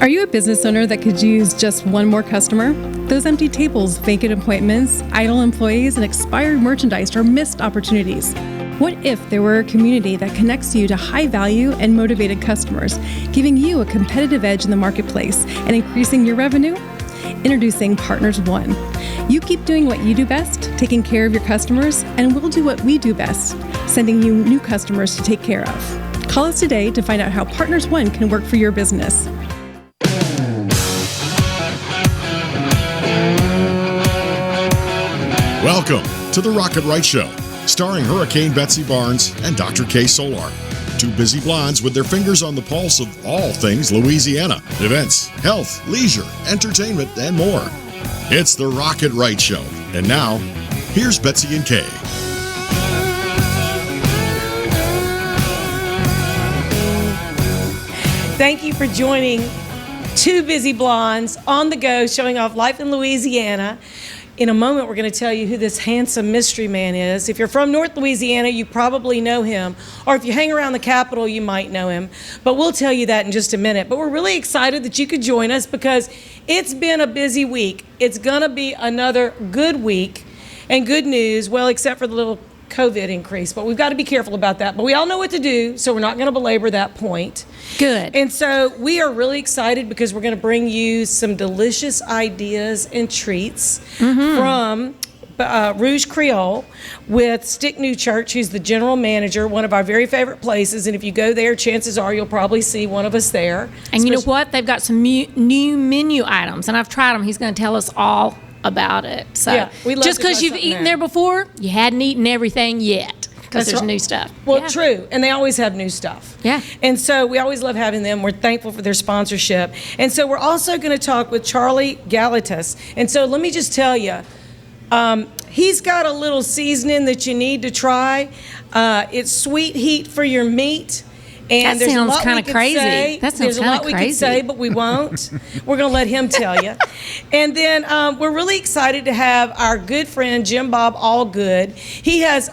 Are you a business owner that could use just one more customer? Those empty tables, vacant appointments, idle employees, and expired merchandise are missed opportunities. What if there were a community that connects you to high-value and motivated customers, giving you a competitive edge in the marketplace and increasing your revenue? Introducing Partners One. You keep doing what you do best, taking care of your customers, and we'll do what we do best, sending you new customers to take care of. Call us today to find out how Partners One can work for your business. Welcome to the Rocket Right Show, starring Hurricane Betsy Barnes and Dr. K. Solar. Two busy blondes with their fingers on the pulse of all things Louisiana. Events, health, leisure, entertainment, and more. It's the Rocket Right Show. And now, here's Betsy and Kay. Thank you for joining Two Busy Blondes on the go, showing off life in Louisiana. In a moment, we're going to tell you who this handsome mystery man is. If you're from North Louisiana, you probably know him. Or if you hang around the Capitol, you might know him. But we'll tell you that in just a minute. But we're really excited that you could join us because it's been a busy week. It's going to be another good week and good news, well, except for the little COVID increase. But we've got to be careful about that. But we all know what to do, so we're not going to belabor that point. Good. And so we are really excited because we're going to bring you some delicious ideas and treats from Rouj Creole with Newchurch, who's the general manager, one of our very favorite places. And if you go there, chances are you'll probably see one of us there. And you know what? They've got some new menu items, and I've tried them. He's going to tell us all about it. So yeah, we love just because you've eaten there before, you hadn't eaten everything yet because there's new stuff. Well, true. And they always have new stuff. Yeah. And so we always love having them. We're thankful for their sponsorship. And so we're also going to talk with Charlie Galatas. And so let me just tell you, he's got a little seasoning that you need to try. It's sweet heat for your meat. And that sounds kind of crazy. There's a lot we could say, but we won't. We're going to let him tell you. And then we're really excited to have our good friend, Bob Allgood. He has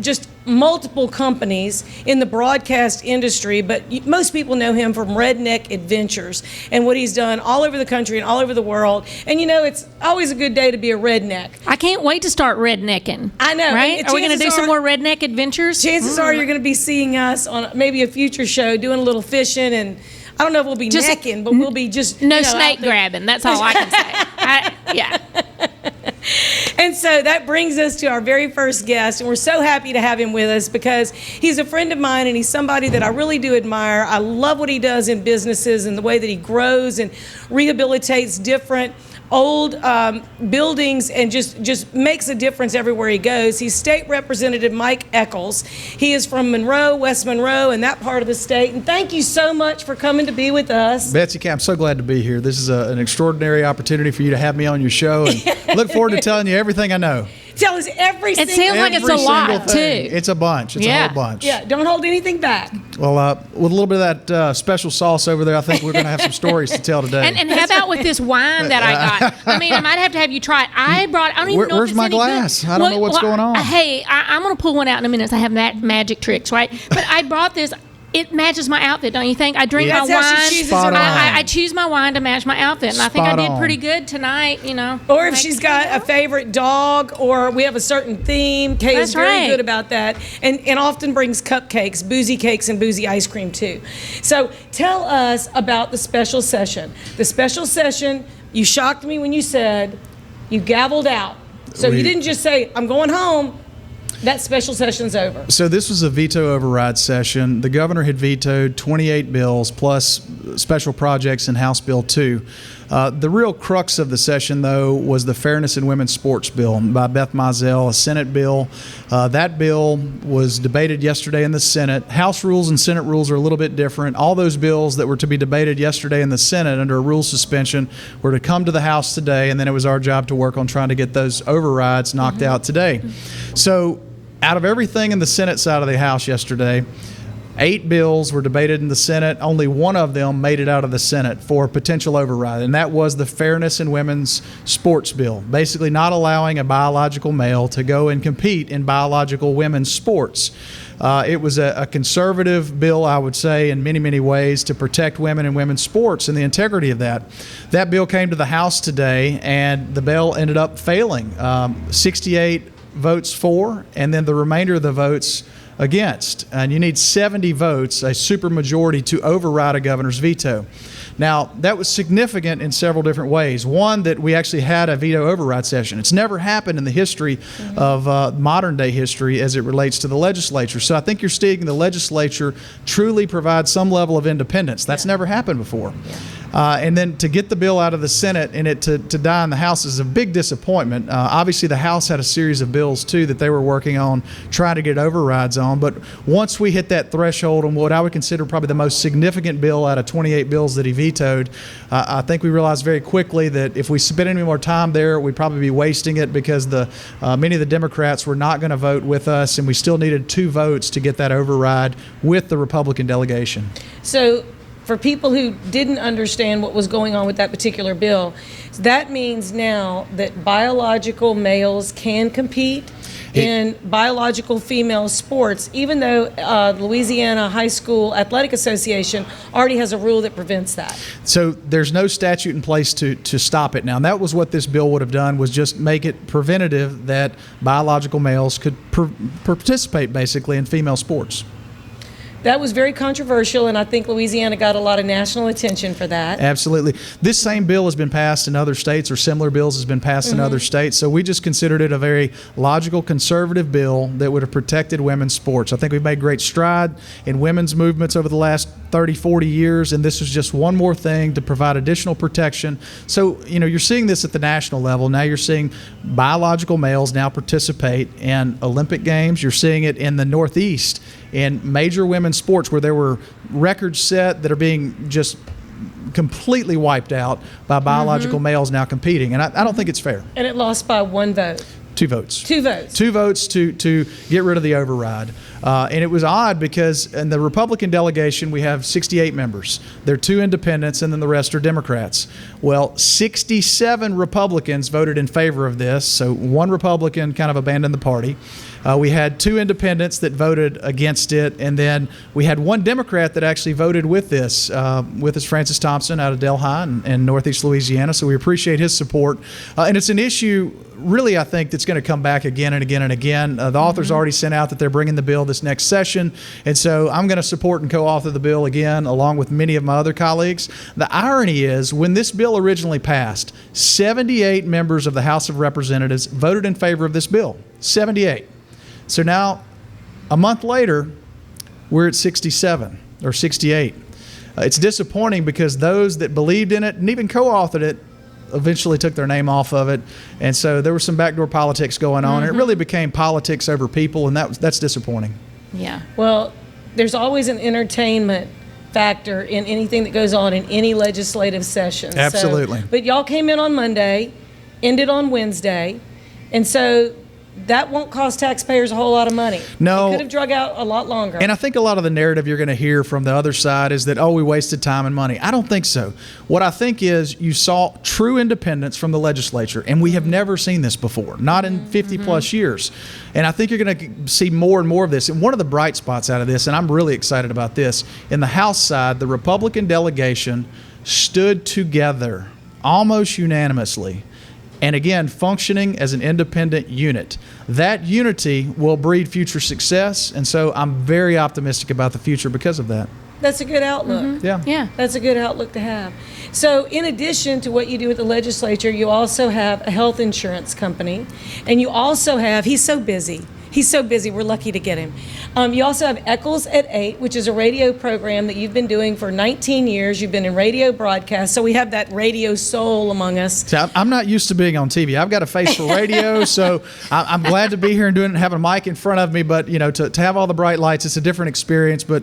just multiple companies in the broadcast industry, but most people know him from Redneck Adventures and what he's done all over the country and all over the world. And you know, it's always a good day to be a redneck. I can't wait to start rednecking. I know. Right? Are we going to do some more Redneck Adventures? Chances are you're going to be seeing us on maybe a future show doing a little fishing, and I don't know if we'll be necking, but we'll be just snake grabbing. That's all I can say. Yeah. And so that brings us to our very first guest, and we're so happy to have him with us because he's a friend of mine and he's somebody that I really do admire. I love what he does in businesses and the way that he grows and rehabilitates different old buildings and just makes a difference everywhere he goes. He's State Representative Mike Echols. He is from Monroe, West Monroe, and that part of the state. And thank you so much for coming to be with us. Betsy, I'm so glad to be here. This is an extraordinary opportunity for you to have me on your show, and look forward to telling you everything I know. Tell us everything. It sounds like it's a lot, too. It's a bunch. It's a whole bunch. Yeah, don't hold anything back. Well, with a little bit of that special sauce over there, I think we're going to have some stories to tell today. And how about with this wine that I got? I mean, I might have to have you try it. I don't even know where's if it's my any glass? good. I don't know what's going on. Hey, I'm going to pull one out in a minute. I have magic tricks, right? But I brought this. It matches my outfit, don't you think? I drink my wine. I choose my wine to match my outfit, and I think I did pretty good tonight. You know. Or if she's got a favorite dog, or we have a certain theme, Kay is very good about that, and often brings cupcakes, boozy cakes, and boozy ice cream too. So tell us about the special session. The special session. You shocked me when you said you gavelled out. So you didn't just say, "I'm going home." That special session's over. So this was a veto override session. The governor had vetoed 28 bills plus special projects in House Bill 2. The real crux of the session, though, was the Fairness in Women's Sports Bill by Beth Mizell, a Senate bill. That bill was debated yesterday in the Senate. House rules and Senate rules are a little bit different. All those bills that were to be debated yesterday in the Senate under a rule suspension were to come to the House today, and then it was our job to work on trying to get those overrides knocked out today. So out of everything in the Senate side of the House yesterday, 8 bills were debated in the Senate. Only one of them made it out of the Senate for potential override, and that was the Fairness in Women's Sports Bill, basically not allowing a biological male to go and compete in biological women's sports. It was a conservative bill, I would say, in many, many ways to protect women and women's sports and the integrity of that. That bill came to the House today, and the bill ended up failing. 68 votes for, and then the remainder of the votes against. And you need 70 votes, a supermajority, to override a governor's veto. Now, that was significant in several different ways. One, that we actually had a veto override session. It's never happened in the history of modern day history as it relates to the legislature. So I think you're seeing the legislature truly provide some level of independence. That's never happened before. And then to get the bill out of the Senate and it to die in the House is a big disappointment. Obviously, the House had a series of bills, too, that they were working on, trying to get overrides on. But once we hit that threshold on what I would consider probably the most significant bill out of 28 bills that he vetoed, I think we realized very quickly that if we spent any more time there, we'd probably be wasting it because many of the Democrats were not going to vote with us, and we still needed 2 votes to get that override with the Republican delegation. So for people who didn't understand what was going on with that particular bill, that means now that biological males can compete in biological female sports, even though the Louisiana High School Athletic Association already has a rule that prevents that. So there's no statute in place to stop it now. And that was what this bill would have done, was just make it preventative that biological males could participate basically in female sports. That was very controversial, and I think Louisiana got a lot of national attention for that. Absolutely. This same bill has been passed in other states, or similar bills has been passed in other states, so we just considered it a very logical, conservative bill that would have protected women's sports. I think we've made great stride in women's movements over the last 30, 40 years, and this is just one more thing to provide additional protection. So, you're seeing this at the national level. Now you're seeing biological males now participate in Olympic Games. You're seeing it in the Northeast in major women's sports where there were records set that are being just completely wiped out by biological males now competing. And I don't think it's fair. And it lost by 1 vote. 2 votes. 2 votes. 2 votes to get rid of the override. And it was odd because in the Republican delegation, we have 68 members. There are 2 independents, and then the rest are Democrats. Well, 67 Republicans voted in favor of this, so 1 Republican kind of abandoned the party. We had 2 independents that voted against it, and then we had 1 Democrat that actually voted with this, Francis Thompson out of Delhi in Northeast Louisiana, so we appreciate his support. And it's an issue, really, I think, that's going to come back again and again and again. The authors already sent out that they're bringing the bill this next session, and so I'm going to support and co-author the bill again, along with many of my other colleagues. The irony is, when this bill originally passed, 78 members of the House of Representatives voted in favor of this bill. 78. So now, a month later, we're at 67 or 68. It's disappointing because those that believed in it and even co-authored it eventually took their name off of it. And so there was some backdoor politics going on. And it really became politics over people, and that's disappointing. Yeah. Well, there's always an entertainment factor in anything that goes on in any legislative session. Absolutely. But y'all came in on Monday, ended on Wednesday, and so that won't cost taxpayers a whole lot of money. No. It could have drug out a lot longer. And I think a lot of the narrative you're going to hear from the other side is that, we wasted time and money. I don't think so. What I think is you saw true independence from the legislature, and we have never seen this before, not in 50-plus years. And I think you're going to see more and more of this. And one of the bright spots out of this, and I'm really excited about this, in the House side, the Republican delegation stood together almost unanimously, and again, functioning as an independent unit. That unity will breed future success, and so I'm very optimistic about the future because of that. That's a good outlook. Yeah. That's a good outlook to have. So in addition to what you do with the legislature, you also have a health insurance company, and you also have, he's so busy, we're lucky to get him. You also have Echols at 8, which is a radio program that you've been doing for 19 years. You've been in radio broadcast, so we have that radio soul among us. So I'm not used to being on TV. I've got a face for radio, so I'm glad to be here and doing it and having a mic in front of me. But to have all the bright lights, it's a different experience, but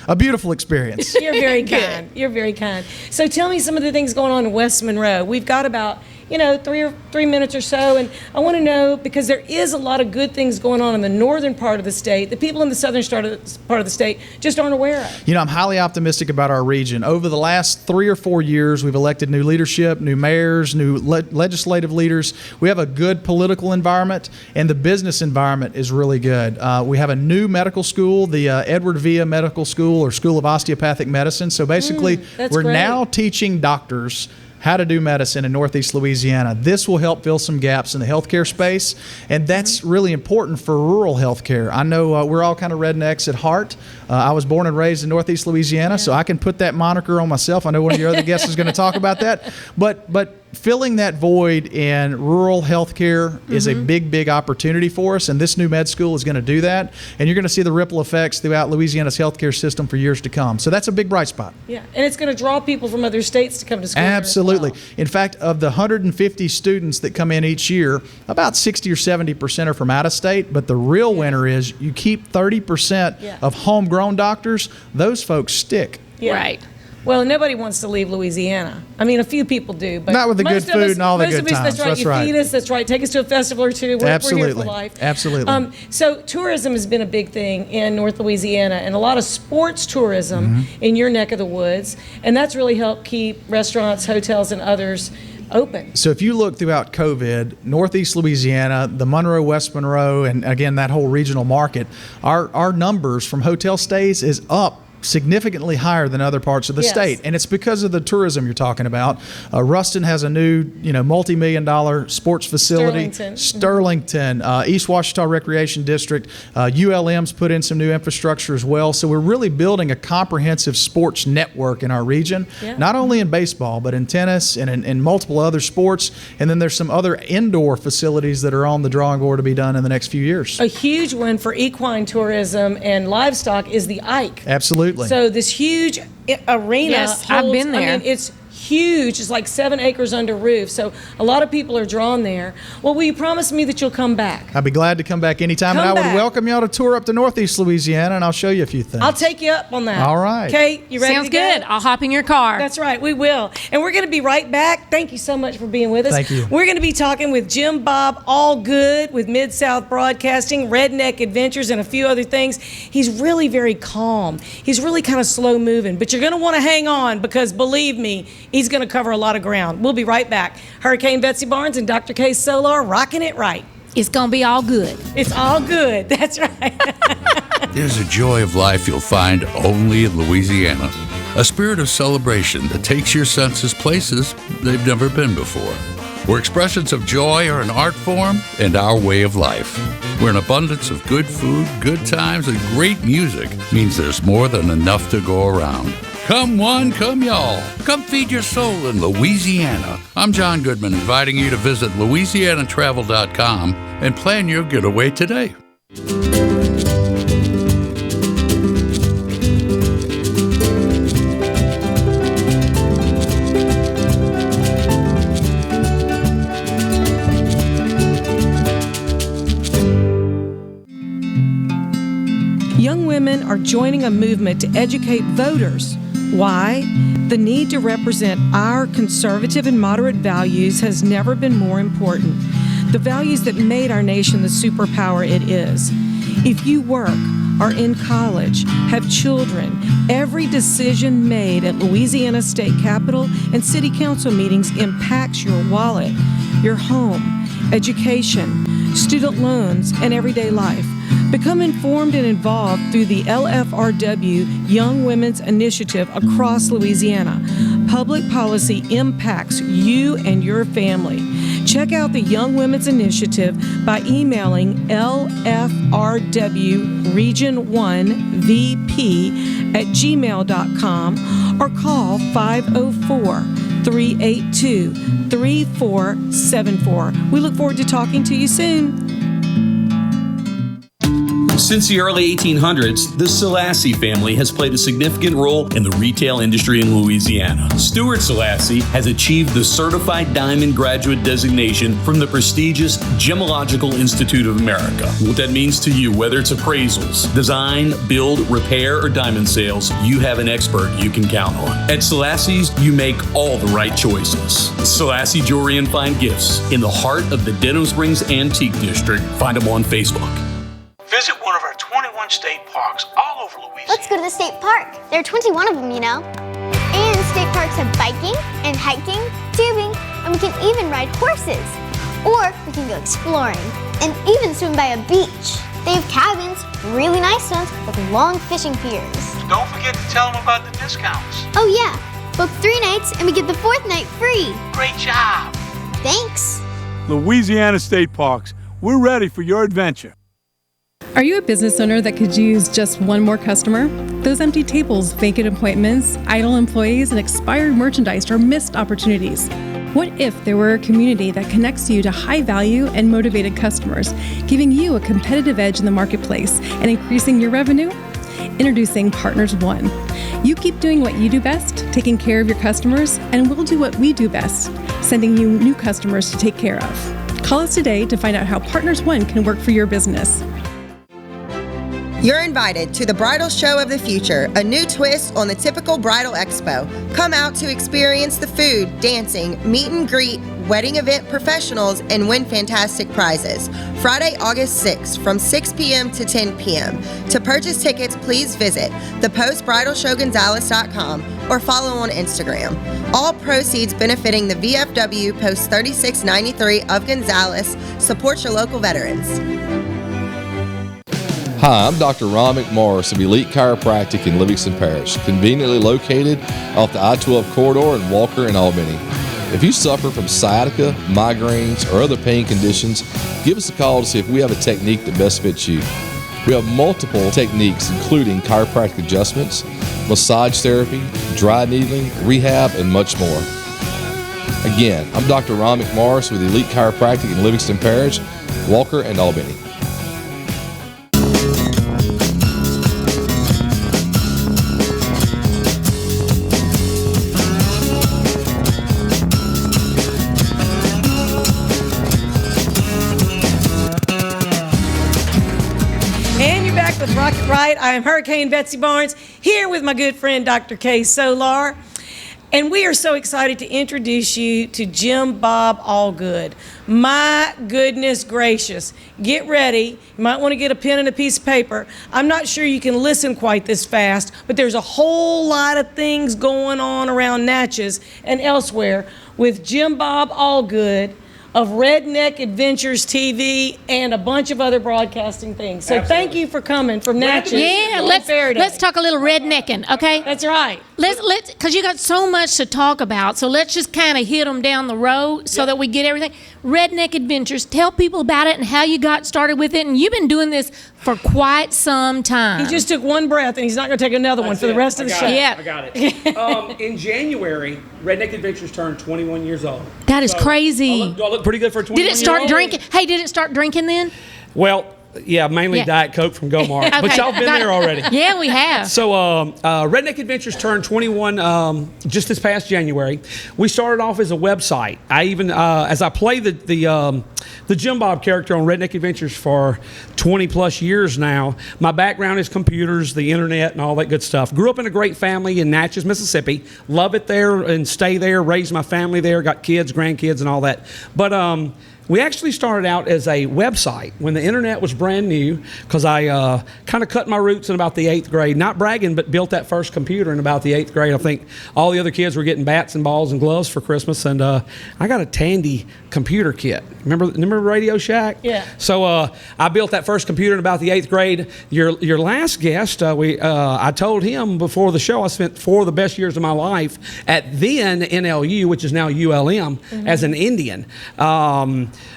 a beautiful experience. You're very kind. You're very kind. So tell me some of the things going on in West Monroe. We've got about 3 minutes or so. And I want to know, because there is a lot of good things going on in the northern part of the state that people in the southern part of the state just aren't aware of. I'm highly optimistic about our region. Over the last 3 or 4 years, we've elected new leadership, new mayors, new legislative leaders. We have a good political environment, and the business environment is really good. We have a new medical school, the Edward Villa Medical School, or School of Osteopathic Medicine. So basically, we're great. now teaching doctors how to do medicine in Northeast Louisiana. This will help fill some gaps in the healthcare space, and that's really important for rural healthcare. I know we're all kind of rednecks at heart. I was born and raised in Northeast Louisiana, so I can put that moniker on myself. I know one of your other guests is going to talk about that, but filling that void in rural healthcare is a big opportunity for us, and this new med school is going to do that, and you're going to see the ripple effects throughout Louisiana's healthcare system for years to come. So that's a big bright spot. Yeah, and it's going to draw people from other states to come to school. Absolutely. Well. In fact, of the 150 students that come in each year, about 60 or 70% are from out of state, but the real winner is you keep 30% of homegrown doctors. Those folks stick. Yeah. Right. Well, nobody wants to leave Louisiana. I mean, a few people do, but not with the good food and all the good times. That's right. You feed us. That's right. Take us to a festival or two. We're here for life. Absolutely. So tourism has been a big thing in North Louisiana, and a lot of sports tourism in your neck of the woods, and that's really helped keep restaurants, hotels, and others open. So if you look throughout COVID, Northeast Louisiana, the Monroe, West Monroe, and again, that whole regional market, our numbers from hotel stays is up significantly higher than other parts of the state, and it's because of the tourism you're talking about. Ruston has a new, multi-million-dollar sports facility. Sterlington, East Ouachita Recreation District, ULM's put in some new infrastructure as well. So we're really building a comprehensive sports network in our region, not only in baseball, but in tennis and in multiple other sports. And then there's some other indoor facilities that are on the drawing board to be done in the next few years. A huge one for equine tourism and livestock is the Ike. Absolutely. So this huge arena. Yes, I've been there. I mean, it's huge. It's like 7 acres under roof. So a lot of people are drawn there. Well, will you promise me that you'll come back? I'd be glad to come back anytime, and I would welcome y'all to tour up to Northeast Louisiana, and I'll show you a few things. I'll take you up on that. All right. Okay, you ready? Sounds good. I'll hop in your car. That's right, we will. And we're going to be right back. Thank you so much for being with us. Thank you. We're going to be talking with Bob Allgood with Mid-South Broadcasting, Redneck Adventures, and a few other things. He's really very calm. He's really kind of slow moving, but you're going to want to hang on, because believe me, he's going to cover a lot of ground. We'll be right back. Hurricane Betsy Barnes and Dr. K. Solar rocking it right. It's going to be all good. It's all good. That's right. There's a joy of life you'll find only in Louisiana. A spirit of celebration that takes your senses places they've never been before. Where expressions of joy are an art form and our way of life. Where an abundance of good food, good times, and great music means there's more than enough to go around. Come one, come y'all. Come feed your soul in Louisiana. I'm John Goodman, inviting you to visit LouisianaTravel.com and plan your getaway today. Young women are joining a movement to educate voters. Why? The need to represent our conservative and moderate values has never been more important. The values that made our nation the superpower it is. If you work, are in college, have children, every decision made at Louisiana State Capitol and City Council meetings impacts your wallet, your home, education, student loans, and everyday life. Become informed and involved through the LFRW Young Women's Initiative across Louisiana. Public policy impacts you and your family. Check out the Young Women's Initiative by emailing lfrw region1vp@gmail.com or call 504-382-3474. We look forward to talking to you soon. Since the early 1800s, the Selassie family has played a significant role in the retail industry in Louisiana. Stuart Selassie has achieved the Certified Diamond Graduate designation from the prestigious Gemological Institute of America. What that means to you, whether it's appraisals, design, build, repair, or diamond sales, you have an expert you can count on. At Selassie's, you make all the right choices. Selassie Jewelry and Fine Gifts in the heart of the Denham Springs Antique District. Find them on Facebook. Visit one of our 21 state parks all over Louisiana. Let's go to the state park. There are 21 of them, you know. And state parks have biking and hiking, tubing, and we can even ride horses. Or we can go exploring and even swim by a beach. They have cabins, really nice ones, with long fishing piers. Don't forget to tell them about the discounts. Oh yeah, book 3 nights and we get the 4th night free. Great job. Thanks. Louisiana State Parks, we're ready for your adventure. Are you a business owner that could use just one more customer? Those empty tables, vacant appointments, idle employees, and expired merchandise are missed opportunities. What if there were a community that connects you to high-value and motivated customers, giving you a competitive edge in the marketplace and increasing your revenue? Introducing Partners One. You keep doing what you do best, taking care of your customers, and we'll do what we do best, sending you new customers to take care of. Call us today to find out how Partners One can work for your business. You're invited to the Bridal Show of the Future, a new twist on the typical bridal expo. Come out to experience the food, dancing, meet and greet, wedding event professionals, and win fantastic prizes. Friday, August 6th from 6 p.m. to 10 p.m. To purchase tickets, please visit thepostbridalshowgonzales.com or follow on Instagram. All proceeds benefiting the VFW Post 3693 of Gonzales. Support your local veterans. Hi, I'm Dr. Ron McMorris of Elite Chiropractic in Livingston Parish, conveniently located off the I-12 corridor in Walker and Albany. If you suffer from sciatica, migraines, or other pain conditions, give us a call to see if we have a technique that best fits you. We have multiple techniques including chiropractic adjustments, massage therapy, dry needling, rehab, and much more. Again, I'm Dr. Ron McMorris with Elite Chiropractic in Livingston Parish, Walker, and Albany. Rocket Right. I am Hurricane Betsy Barnes, here with my good friend Dr. Kay Solar. And we are so excited to introduce you to Jim Bob Allgood. My goodness gracious. Get ready. You might want to get a pen and a piece of paper. I'm not sure you can listen quite this fast, but there's a whole lot of things going on around Natchez and elsewhere with Jim Bob Allgood of Redneck Adventures TV and a bunch of other broadcasting things. So Absolutely. Thank you for coming from Natchez. Yeah, let's talk a little rednecking, okay? That's right. Let's because you got so much to talk about. So let's just kind of hit them down the road so that we get everything. Redneck Adventures. Tell people about it and how you got started with it. And you've been doing this for quite some time. He just took one breath and he's not going to take another one for the rest of the show. Yeah, I got it. In January, Redneck Adventures turned 21 years old. That is crazy. Do I look pretty good for a 21-year-old? Did it start drinking? Hey, did it start drinking then? Well, yeah, mainly Diet Coke from Gomar. Okay. But y'all been there already. Yeah, we have. So Redneck Adventures turned 21 just this past January. We started off as a website. I even, as I play the Jim Bob character on Redneck Adventures for 20 plus years now, my background is computers, the internet, and all that good stuff. Grew up in a great family in Natchez, Mississippi. Love it there and stay there, raised my family there, got kids, grandkids, and all that. But we actually started out as a website when the internet was brand new, because I kind of cut my roots in about the 8th grade. Not bragging, but built that first computer in about the 8th grade. I think all the other kids were getting bats and balls and gloves for Christmas, and I got a Tandy computer kit. Remember Radio Shack? Yeah. So I built that first computer in about the 8th grade. Your last guest, I told him before the show I spent 4 of the best years of my life at then NLU, which is now ULM, as an Indian.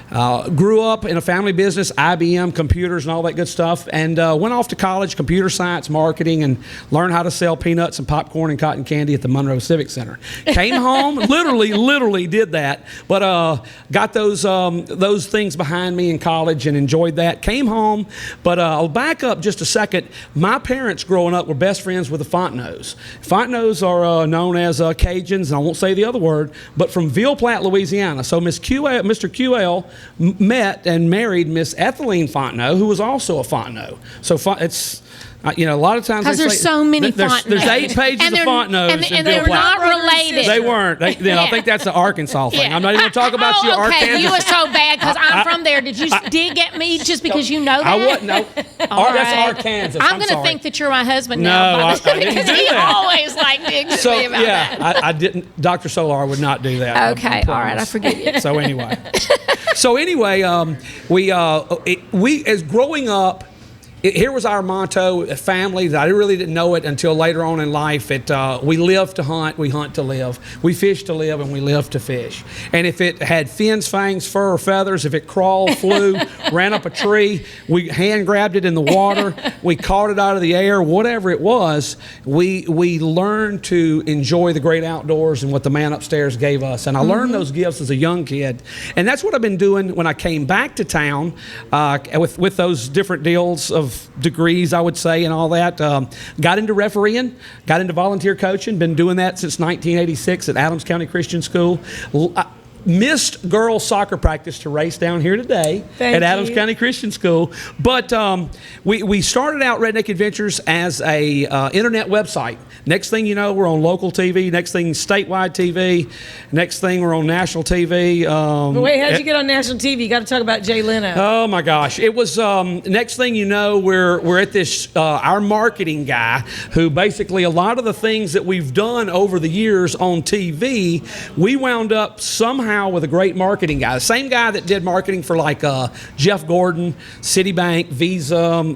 Grew up in a family business, IBM, computers, and all that good stuff, and went off to college, computer science, marketing, and learned how to sell peanuts and popcorn and cotton candy at the Monroe Civic Center. Came home, literally did that, but got those things behind me in college and enjoyed that. Came home, but I'll back up just a second. My parents growing up were best friends with the Fontenot's. Fontenot's are known as Cajuns, and I won't say the other word, but from Ville Platte, Louisiana. So Mr. QL met and married Miss Ethelene Fontenot, who was also a Fontenot. So it's, a lot of times because there's so many Fontenot. There's 8 pages of Fontenot, and they're not related. They weren't. I think that's the Arkansas thing. I'm not even going to talk about you, Arkansas. You were so bad because I'm from there. Did you dig at me just because you know that? I wouldn't. No. That's Arkansas. I'm going to think that you're my husband now. No, I didn't because do he that. always digs at me about that. I didn't. Dr. Solar would not do that. Okay, all right, I forgive you. So anyway, we as growing up. Here was our motto, a family, that I really didn't know it until later on in life. We live to hunt, we hunt to live. We fish to live, and we live to fish. And if it had fins, fangs, fur, or feathers, if it crawled, flew, ran up a tree, we hand grabbed it in the water, we caught it out of the air, whatever it was, we learned to enjoy the great outdoors and what the man upstairs gave us. And I learned those gifts as a young kid. And that's what I've been doing when I came back to town with those different deals of degrees, I would say, and all that. Got into refereeing, got into volunteer coaching, been doing that since 1986 at Adams County Christian School. Missed girls soccer practice to race down here today at Adams County Christian School. But we started out Redneck Adventures as a internet website. Next thing you know, we're on local TV. Next thing, statewide TV. Next thing, we're on national TV. But wait, how'd you get on national TV? You got to talk about Jay Leno. Oh my gosh! It was next thing you know, we're at this our marketing guy, who basically a lot of the things that we've done over the years on TV, we wound up somehow with a great marketing guy. The same guy that did marketing for like Jeff Gordon, Citibank, Visa,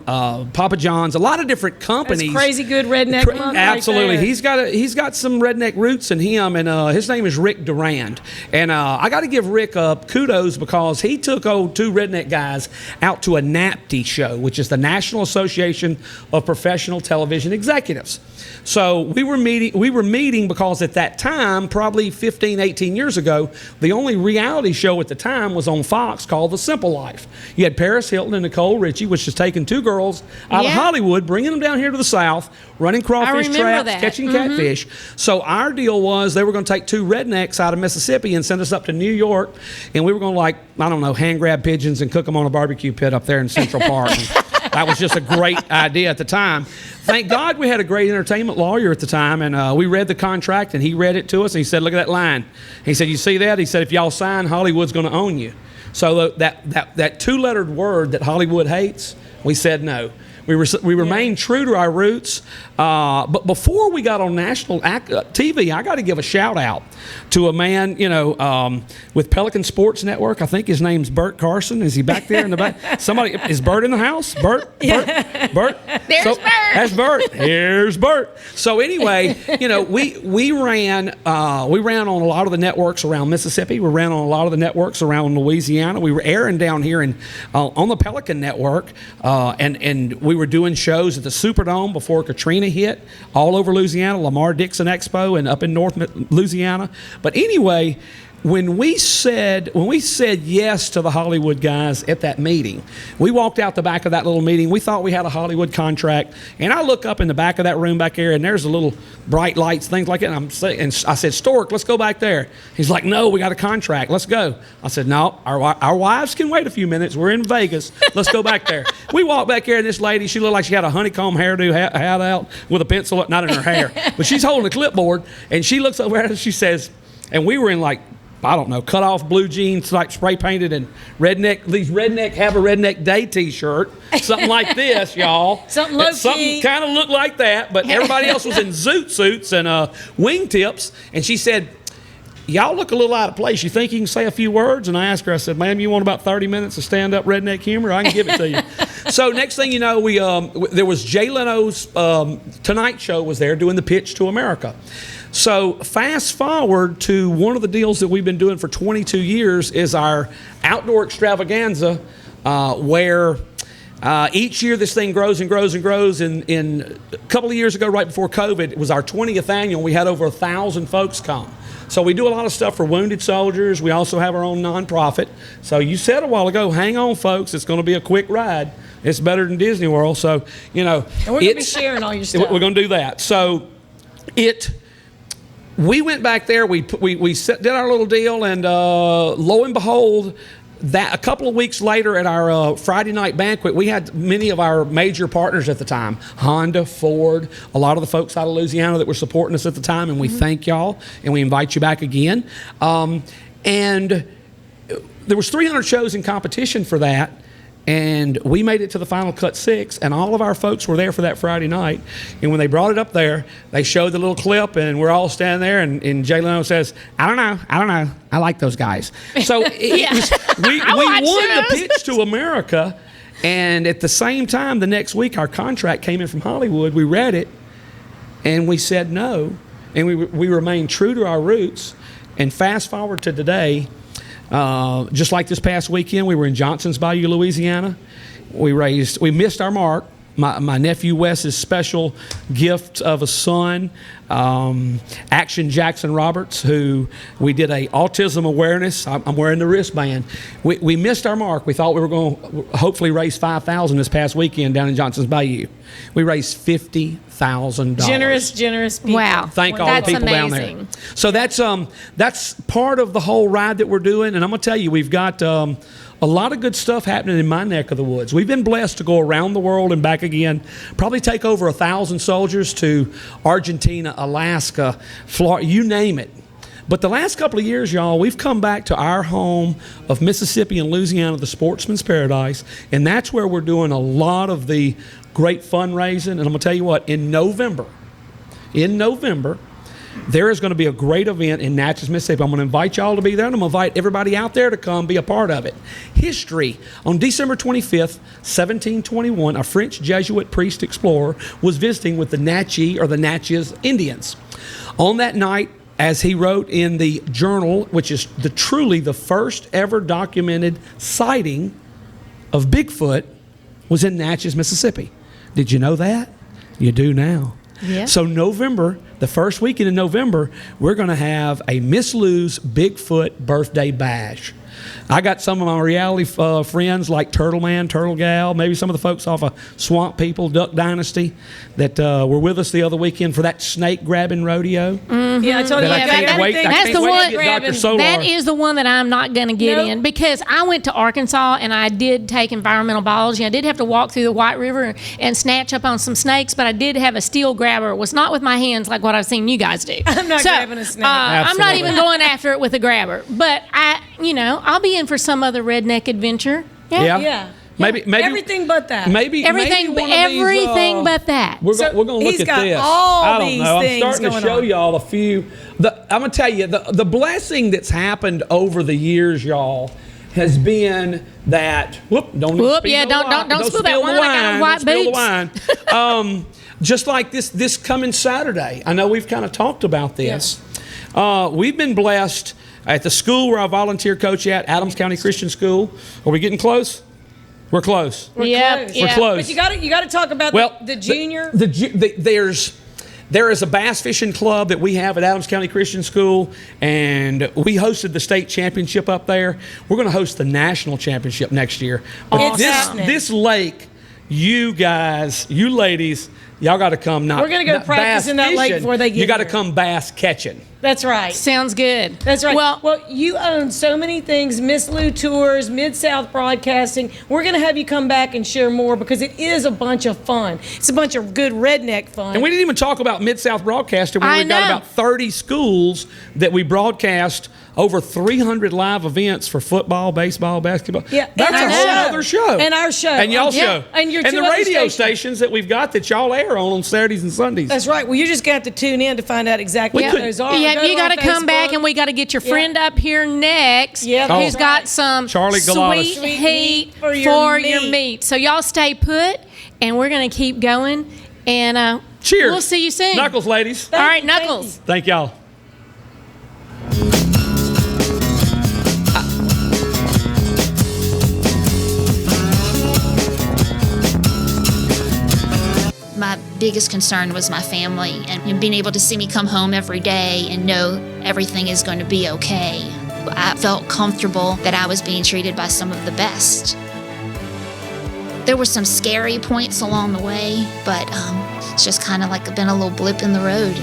Papa John's, a lot of different companies. That's crazy good redneck. Absolutely. He's got some redneck roots in him, and his name is Rick Durand. And I got to give Rick kudos because he took two redneck guys out to a NAPTE show, which is the National Association of Professional Television Executives. So we were meeting because at that time, probably 15, 18 years ago, the only reality show at the time was on Fox called The Simple Life. You had Paris Hilton and Nicole Richie, which is taking 2 girls out of Hollywood, bringing them down here to the South, running crawfish traps, catching catfish. So our deal was they were going to take 2 rednecks out of Mississippi and send us up to New York, and we were going to hand grab pigeons and cook them on a barbecue pit up there in Central Park. That was just a great idea at the time. Thank God we had a great entertainment lawyer at the time, and we read the contract, and he read it to us, and he said, look at that line. He said, you see that? He said, if y'all sign, Hollywood's going to own you. So that 2-lettered word that Hollywood hates, we said no. We remained true to our roots. But before we got on national TV, I got to give a shout out to a man, with Pelican Sports Network. I think his name's Bert Carson. Is he back there in the back? Somebody, is Bert in the house? Bert? Bert? There's Bert. That's Bert. Here's Bert. So anyway, we ran on a lot of the networks around Mississippi. We ran on a lot of the networks around Louisiana. We were airing down here on the Pelican Network, and we were doing shows at the Superdome before Katrina hit, all over Louisiana, Lamar Dixon Expo, and up in North Louisiana. But anyway, when we said yes to the Hollywood guys at that meeting, we walked out the back of that little meeting. We thought we had a Hollywood contract, and I look up in the back of that room back there, and there's a little bright lights, things like that. And I said, Stork, let's go back there. He's like, no, we got a contract. Let's go. I said, no, our wives can wait a few minutes. We're in Vegas. Let's go back there. We walked back there, and this lady, she looked like she had a honeycomb hairdo hat out with a pencil, not in her hair, but she's holding a clipboard, and she looks over at us and she says, and we were in cut off blue jeans, like spray painted, and these redneck have a redneck day t-shirt, something like this, y'all. Something low key. Something kind of looked like that, but everybody else was in zoot suits and wingtips. And she said, y'all look a little out of place. You think you can say a few words? And I asked her, I said, ma'am, you want about 30 minutes of stand-up redneck humor? I can give it to you. So next thing you know, we there was Jay Leno's Tonight Show was there doing the pitch to America. So fast forward to one of the deals that we've been doing for 22 years is our outdoor extravaganza, where each year this thing grows and grows and grows. In a couple of years ago, right before COVID, it was our 20th annual. We had over 1,000 folks come. So we do a lot of stuff for wounded soldiers. We also have our own nonprofit. So you said a while ago, hang on, folks. It's going to be a quick ride. It's better than Disney World. So, you know. And we're going to be sharing all your stuff. We're going to do that. So we went back there. We did our little deal. And lo and behold, that a couple of weeks later at our Friday night banquet, we had many of our major partners at the time, Honda, Ford, a lot of the folks out of Louisiana that were supporting us at the time, and we thank y'all, and we invite you back again. And there was 300 shows in competition for that, and we made it to the final cut 6, and all of our folks were there for that Friday night. And when they brought it up there, they showed the little clip, and we're all standing there, and Jay Leno says, I don't know, I like those guys. So we won the pitch to America, and at the same time, the next week, our contract came in from Hollywood. We read it, and we said no, and we remained true to our roots. And fast forward to today, just like this past weekend, we were in Johnson's Bayou, Louisiana. We missed our mark. My nephew Wes's special gift of a son, Action Jackson Roberts, who we did a autism awareness. I'm wearing the wristband. We missed our mark. We thought we were going to hopefully raise $5,000 this past weekend down in Johnson's Bayou. We raised $50,000. Generous people. Wow. Thank all the people down there. So that's part of the whole ride that we're doing. And I'm going to tell you, we've got a lot of good stuff happening in my neck of the woods. We've been blessed to go around the world and back again, probably take over 1,000 soldiers to Argentina, Alaska, Florida, you name it. But the last couple of years, y'all, we've come back to our home of Mississippi and Louisiana, the Sportsman's Paradise, and that's where we're doing a lot of the great fundraising. And I'm going to tell you what, in November, there is going to be a great event in Natchez, Mississippi. I'm going to invite y'all to be there, and I'm going to invite everybody out there to come be a part of it. History. On December 25th, 1721, a French Jesuit priest explorer was visiting with the Natchez Indians. On that night, as he wrote in the journal, which is truly the first ever documented sighting of Bigfoot, was in Natchez, Mississippi. Did you know that? You do now. Yeah. So November, the first weekend in November, we're going to have a Miss Lou's Bigfoot birthday bash. I got some of my reality friends like Turtle Man, Turtle Gal, maybe some of the folks off of Swamp People, Duck Dynasty, that were with us the other weekend for that snake grabbing rodeo. Mm-hmm. Yeah, I told you. That's the one. That is the one that I'm not going to get in, because I went to Arkansas and I did take environmental biology. I did have to walk through the White River and snatch up on some snakes, but I did have a steel grabber. It was not with my hands like what I've seen you guys do. I'm not grabbing a snake. I'm not even going after it with a grabber. But I'll be in for some other redneck adventure. Yeah. Maybe everything but that. Maybe everything but that. We're going to look at this. I don't know. I'm starting to show y'all a few. I'm going to tell you the blessing that's happened over the years, y'all, has been that. Don't spill that wine. I got white boots. Just like this coming Saturday. I know we've kind of talked about this. We've been blessed at the school where I volunteer coach at, Adams County Christian School. Are we getting close? We're close. We're close. But you got to talk about the junior. There is a bass fishing club that we have at Adams County Christian School, and we hosted the state championship up there. We're going to host the national championship next year. But this lake, you guys, you ladies, y'all got to come. We're going to go practice in that lake before they get here. You got to come bass catching. That's right. Sounds good. That's right. Well, you own so many things, Miss Lou Tours, Mid-South Broadcasting. We're going to have you come back and share more, because it is a bunch of fun. It's a bunch of good redneck fun. And we didn't even talk about Mid-South Broadcasting, where we've got about 30 schools that we broadcast over 300 live events for football, baseball, basketball. Yeah, that's a whole other show. And our show. And y'all show. And the radio stations that we've got that y'all air on Saturdays and Sundays. That's right. Well, you're just going to have to tune in to find out exactly what those are. Yeah, you got to come back, and we got to get your friend up here next. Who's got some Galatas. sweet heat for your meat. So y'all stay put, and we're going to keep going. And cheers. We'll see you soon. Knuckles, ladies. All right, Knuckles. Thank y'all. My biggest concern was my family and being able to see me come home every day and know everything is going to be okay. I felt comfortable that I was being treated by some of the best. There were some scary points along the way, but it's just kind of like been a little blip in the road.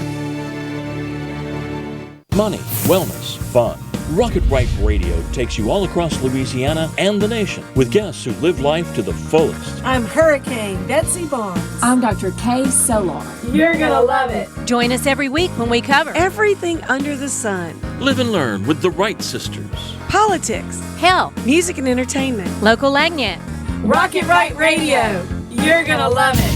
Money, wellness, fun. Rocket Right Radio takes you all across Louisiana and the nation with guests who live life to the fullest. I'm Hurricane Betsy Barnes. I'm Dr. Kay Solar. You're gonna love it. Join us every week when we cover everything under the sun. Live and learn with the Wright sisters. Politics, health, music and entertainment, local agnet. Rocket Right Radio. You're gonna love it.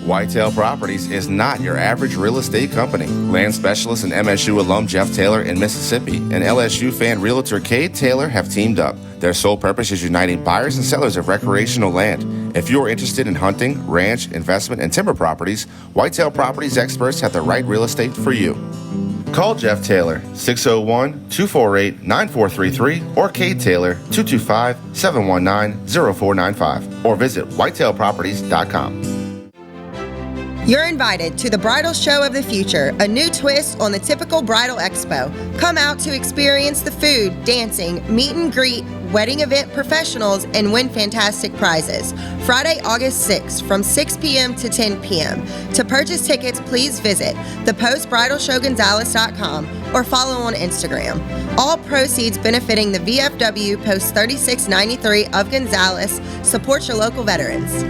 Whitetail Properties is not your average real estate company. Land specialist and MSU alum Jeff Taylor in Mississippi and LSU fan realtor Cade Taylor have teamed up. Their sole purpose is uniting buyers and sellers of recreational land. If you are interested in hunting, ranch, investment, and timber properties, Whitetail Properties experts have the right real estate for you. Call Jeff Taylor, 601-248-9433, or Cade Taylor, 225-719-0495, or visit whitetailproperties.com. You're invited to the Bridal Show of the Future, a new twist on the typical bridal expo. Come out to experience the food, dancing, meet and greet, wedding event professionals, and win fantastic prizes. Friday, August 6th from 6 p.m. to 10 p.m. To purchase tickets, please visit thepostbridalshowgonzales.com or follow on Instagram. All proceeds benefiting the VFW Post 3693 of Gonzales. Support your local veterans.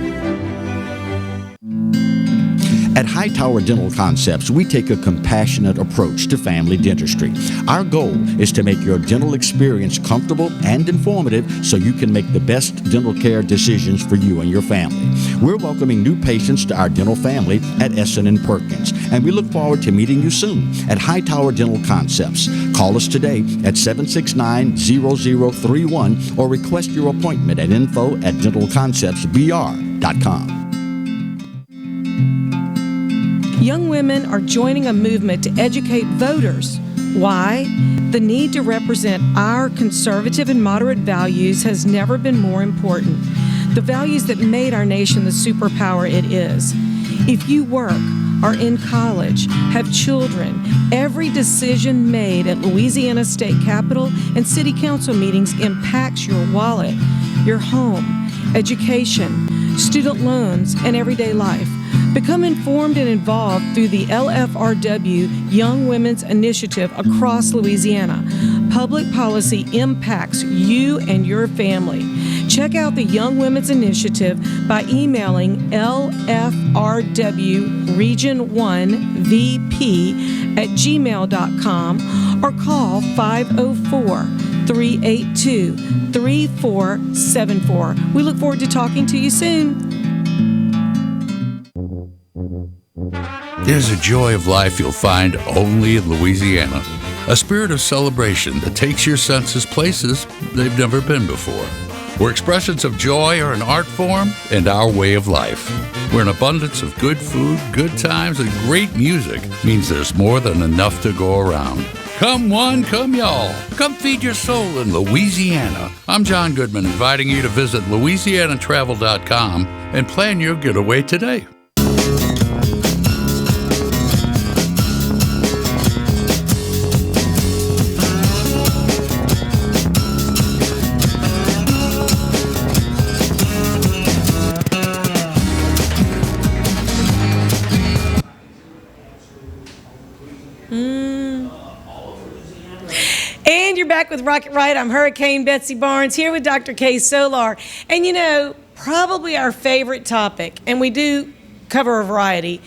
At Hightower Dental Concepts, we take a compassionate approach to family dentistry. Our goal is to make your dental experience comfortable and informative so you can make the best dental care decisions for you and your family. We're welcoming new patients to our dental family at Essen & Perkins, and we look forward to meeting you soon at Hightower Dental Concepts. Call us today at 769-0031 or request your appointment at info@dentalconceptsbr.com. Young women are joining a movement to educate voters. Why? The need to represent our conservative and moderate values has never been more important. The values that made our nation the superpower it is. If you work, are in college, have children, every decision made at Louisiana State Capitol and City Council meetings impacts your wallet, your home, education, student loans, and everyday life. Become informed and involved through the LFRW Young Women's Initiative across Louisiana. Public policy impacts you and your family. Check out the Young Women's Initiative by emailing lfrw-region1vp@gmail.com or call 504-382-3474. We look forward to talking to you soon. There's a joy of life you'll find only in Louisiana. A spirit of celebration that takes your senses places they've never been before. Where expressions of joy are an art form and our way of life. Where an abundance of good food, good times, and great music means there's more than enough to go around. Come one, come y'all. Come feed your soul in Louisiana. I'm John Goodman, inviting you to visit LouisianaTravel.com and plan your getaway today. And you're back with Rocket Right. I'm Hurricane Betsy Barnes here with Dr. Kay Solar. And you know, probably our favorite topic, and we do cover a variety,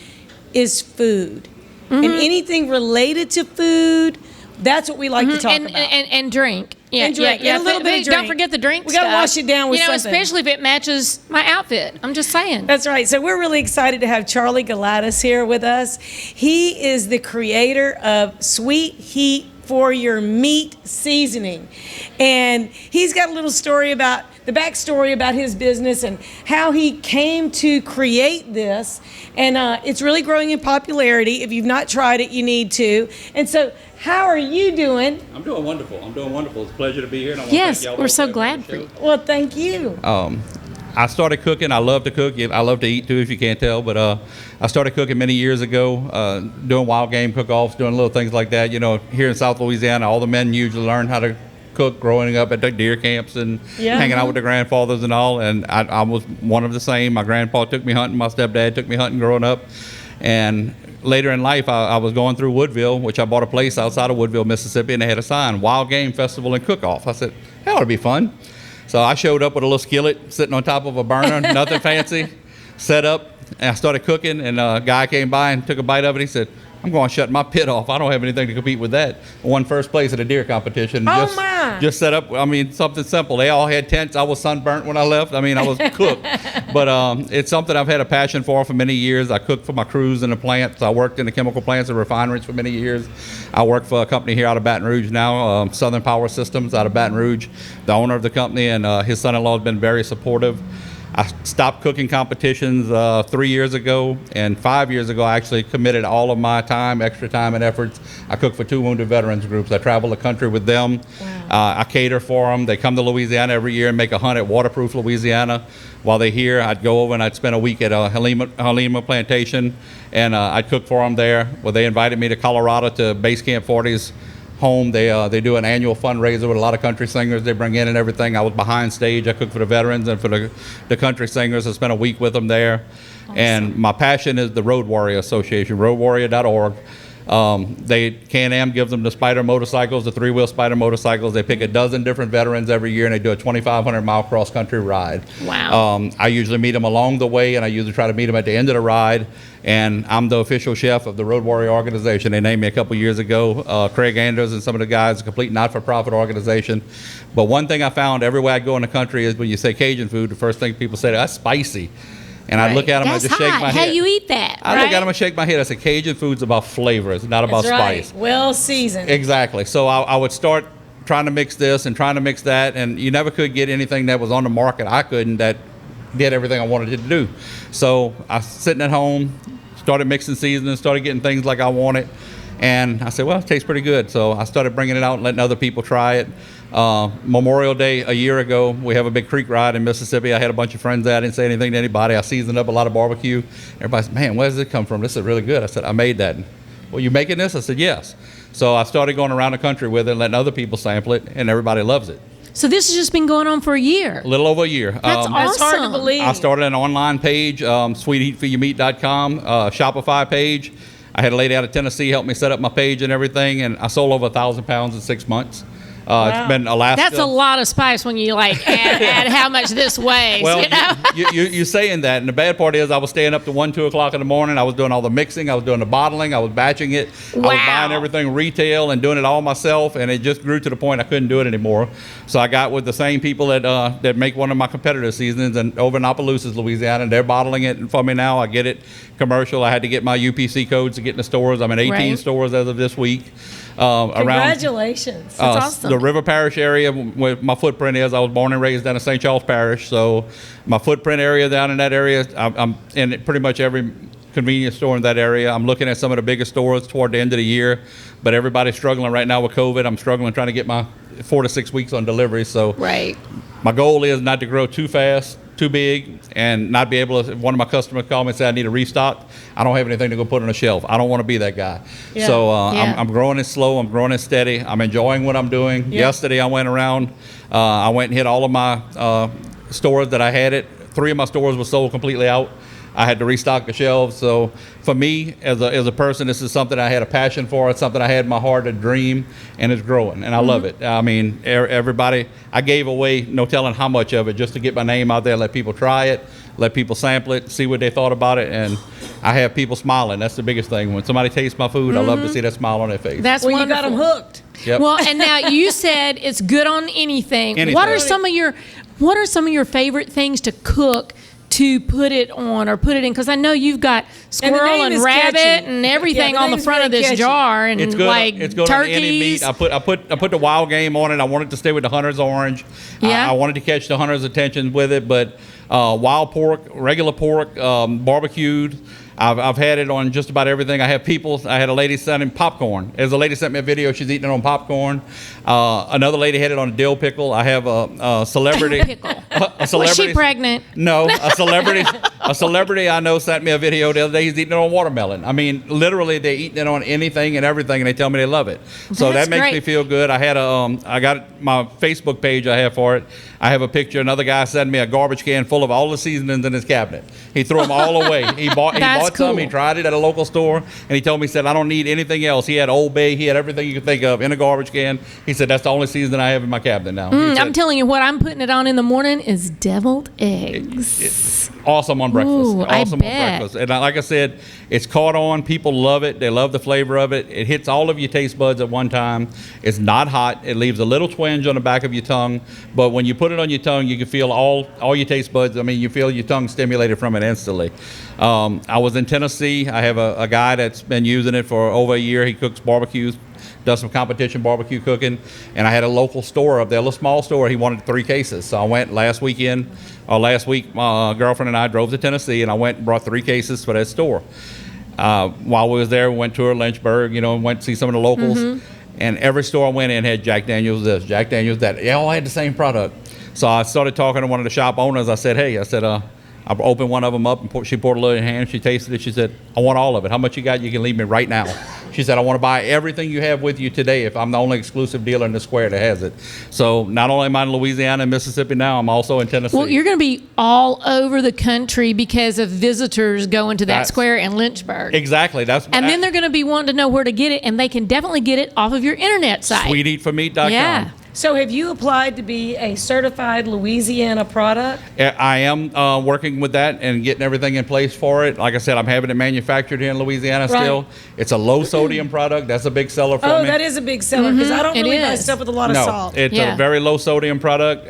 is food. Mm-hmm. And anything related to food, That's what we like to talk and, about. And drink. Yeah, And drink. yeah. And a little bit of Don't drink. forget the drink We gotta stuff. wash it down with something. Especially if it matches my outfit. I'm just saying. That's right. So we're really excited to have Charlie Galatas here with us. He is the creator of Sweet Heat for your meat seasoning. And he's got a little story about the backstory about his business and how he came to create this. And it's really growing in popularity. If you've not tried it, you need to. And so, how are you doing? I'm doing wonderful. It's a pleasure to be here. And I want to Yes, thank y'all we're both so for glad having me for on you. Well, thank you. the show. I started cooking. I love to cook. I love to eat too, if you can't tell. But I started cooking many years ago, doing wild game cook-offs, doing little things like that. You know, here in South Louisiana, all the men usually learn how to cook growing up at the deer camps and hanging out with their grandfathers and all. And I was one of the same. My grandpa took me hunting. My stepdad took me hunting growing up. And later in life, I was going through Woodville, which I bought a place outside of Woodville, Mississippi, and they had a sign, Wild Game Festival and Cook-Off. I said, that ought to be fun. So I showed up with a little skillet sitting on top of a burner, nothing fancy, set up, and I started cooking, and a guy came by and took a bite of it. He said, I'm going to shut my pit off. I don't have anything to compete with that. I won first place at a deer competition. Just set up, something simple. They all had tents. I was sunburnt when I left. I was cooked. But it's something I've had a passion for many years. I cooked for my crews in the plants. I worked in the chemical plants and refineries for many years. I work for a company here out of Baton Rouge now, Southern Power Systems out of Baton Rouge, the owner of the company, and his son-in-law has been very supportive. I stopped cooking competitions 3 years ago, and 5 years ago I actually committed all of my time, extra time and efforts. I cook for 2 wounded veterans groups. I travel the country with them. Wow. I cater for them. They come to Louisiana every year and make a hunt at Waterproof, Louisiana. While they're here, I'd go over and I'd spend a week at Halima Plantation, and I'd cook for them there. Well, they invited me to Colorado to Base Camp 40's home. They do an annual fundraiser with a lot of country singers they bring in and everything. I was behind stage. I cooked for the veterans and for the country singers. I spent a week with them there. Awesome. And my passion is the Road Warrior Association, roadwarrior.org. Can-Am gives them the Spider motorcycles, the 3-wheel Spider motorcycles. They pick a dozen different veterans every year, and they do a 2,500-mile cross-country ride. Wow. I usually meet them along the way, and I usually try to meet them at the end of the ride. And I'm the official chef of the Road Warrior organization. They named me a couple years ago. Craig Anders and some of the guys, a complete not-for-profit organization. But one thing I found everywhere I go in the country is when you say Cajun food, the first thing people say, that's spicy. And I look at them, I just shake my head. How you eat that? I look at them and shake my head. I say, Cajun food's about flavor. It's not about spice. Well seasoned. Exactly. So I would start trying to mix this and trying to mix that, and you never could get anything that was on the market. I couldn't that did everything I wanted it to do. So I was sitting at home, started mixing seasonings, started getting things like I wanted, and I said, well, it tastes pretty good. So I started bringing it out and letting other people try it. Memorial Day a year ago, we have a big creek ride in Mississippi. I had a bunch of friends there. I didn't say anything to anybody. I seasoned up a lot of barbecue. Everybody said, man, where does it come from? This is really good. I said, I made that. Well, you making this? I said, yes. So I started going around the country with it and letting other people sample it, and everybody loves it. So this has just been going on for a year. A little over a year. That's awesome. That's hard to believe. I started an online page, sweetheatforyourmeat.com, Shopify page. I had a lady out of Tennessee help me set up my page and everything, and I sold over 1,000 pounds in 6 months. It's been Alaska. That's a lot of spice when you add how much this weighs. Well, you know? you're saying that, and the bad part is I was staying up to 1, 2 o'clock in the morning. I was doing all the mixing, I was doing the bottling, I was batching it. Wow. I was buying everything retail and doing it all myself, and it just grew to the point I couldn't do it anymore. So I got with the same people that make one of my competitor seasonings, and over in Opelousas, Louisiana, and they're bottling it for me now. I get it commercial. I had to get my UPC codes to get in the stores. I'm in 18 stores as of this week. Congratulations. That's awesome. The River Parish area where my footprint is. I was born and raised down in St. Charles Parish, so my footprint area down in that area, I'm in pretty much every convenience store in that area. I'm looking at some of the biggest stores toward the end of the year, but everybody's struggling right now with COVID. I'm struggling trying to get my 4 to 6 weeks on delivery. So my goal is not to grow too fast, too big, and not be able to, if one of my customers call me and say I need a restock, I don't have anything to go put on a shelf. I don't want to be that guy. Yeah. So I'm growing it slow, I'm growing it steady, I'm enjoying what I'm doing. Yeah. Yesterday I went around, I went and hit all of my stores that I had it. 3 of my stores were sold completely out. I had to restock the shelves. So for me, as a person, this is something I had a passion for. It's something I had in my heart, a dream, and it's growing, and I love it. I mean, everybody, I gave away no telling how much of it just to get my name out there, let people try it, let people sample it, see what they thought about it, and I have people smiling. That's the biggest thing. When somebody tastes my food, I love to see that smile on their face. That's well, wonderful. you got them hooked. Yep. Well, and now you said it's good on anything. What are some of your favorite things to cook to put it on or put it in? Because I know you've got squirrel and rabbit and everything on the front of this jar, and it's good, like it's good turkeys. on any meat. I put the wild game on it. I wanted to stay with the hunter's orange. Yeah. I wanted to catch the hunter's attention with it, but wild pork, regular pork, barbecued. I've had it on just about everything. I had a lady sending popcorn. There's a lady sent me a video. She's eating it on popcorn. Another lady had it on a dill pickle. I have a celebrity. Pickle. A celebrity. Was she pregnant? No, a celebrity I know sent me a video the other day. He's eating it on watermelon. I mean, literally, they're eating it on anything and everything, and they tell me they love it. So That's that makes great. me feel good. I got my Facebook page I have for it. I have a picture. Another guy sent me a garbage can full of all the seasonings in his cabinet. He threw them all away. He bought some. He tried it at a local store, and he told me, he said, I don't need anything else. He had Old Bay. He had everything you could think of in a garbage can. He said, that's the only seasoning I have in my cabinet now. I'm telling you, what I'm putting it on in the morning is deviled eggs. It's awesome on breakfast. Ooh, awesome I on bet. breakfast. And like I said, it's caught on. People love it. They love the flavor of it. It hits all of your taste buds at one time. It's not hot. It leaves a little twinge on the back of your tongue. But when you put it on your tongue, you can feel all your taste buds. I mean, you feel your tongue stimulated from it instantly. I was in Tennessee. I have a guy that's been using it for over a year. He cooks barbecues, does some competition barbecue cooking, and I had a local store up there, a little small store. He wanted 3 cases, so I went last week. My girlfriend and I drove to Tennessee, and I went and brought 3 cases for that store. While we was there, we went to Lynchburg, and went to see some of the locals. And every store I went in had Jack Daniels this, Jack Daniels that. They all had the same product. So I started talking to one of the shop owners. I said, I opened one of them up, and she poured a little in her hand. She tasted it. She said, I want all of it. How much you got? You can leave me right now. She said, I want to buy everything you have with you today if I'm the only exclusive dealer in the square that has it. So not only am I in Louisiana and Mississippi now, I'm also in Tennessee. Well, you're going to be all over the country because of visitors going to that square in Lynchburg. Exactly. And then they're going to be wanting to know where to get it, and they can definitely get it off of your internet site. SweetEatForMeat.com. Yeah. So have you applied to be a certified Louisiana product? I am working with that and getting everything in place for it. Like I said, I'm having it manufactured here in Louisiana still. It's a low sodium product. That's a big seller for me. Oh, that is a big seller because I don't really buy stuff with a lot of salt. It's a very low sodium product.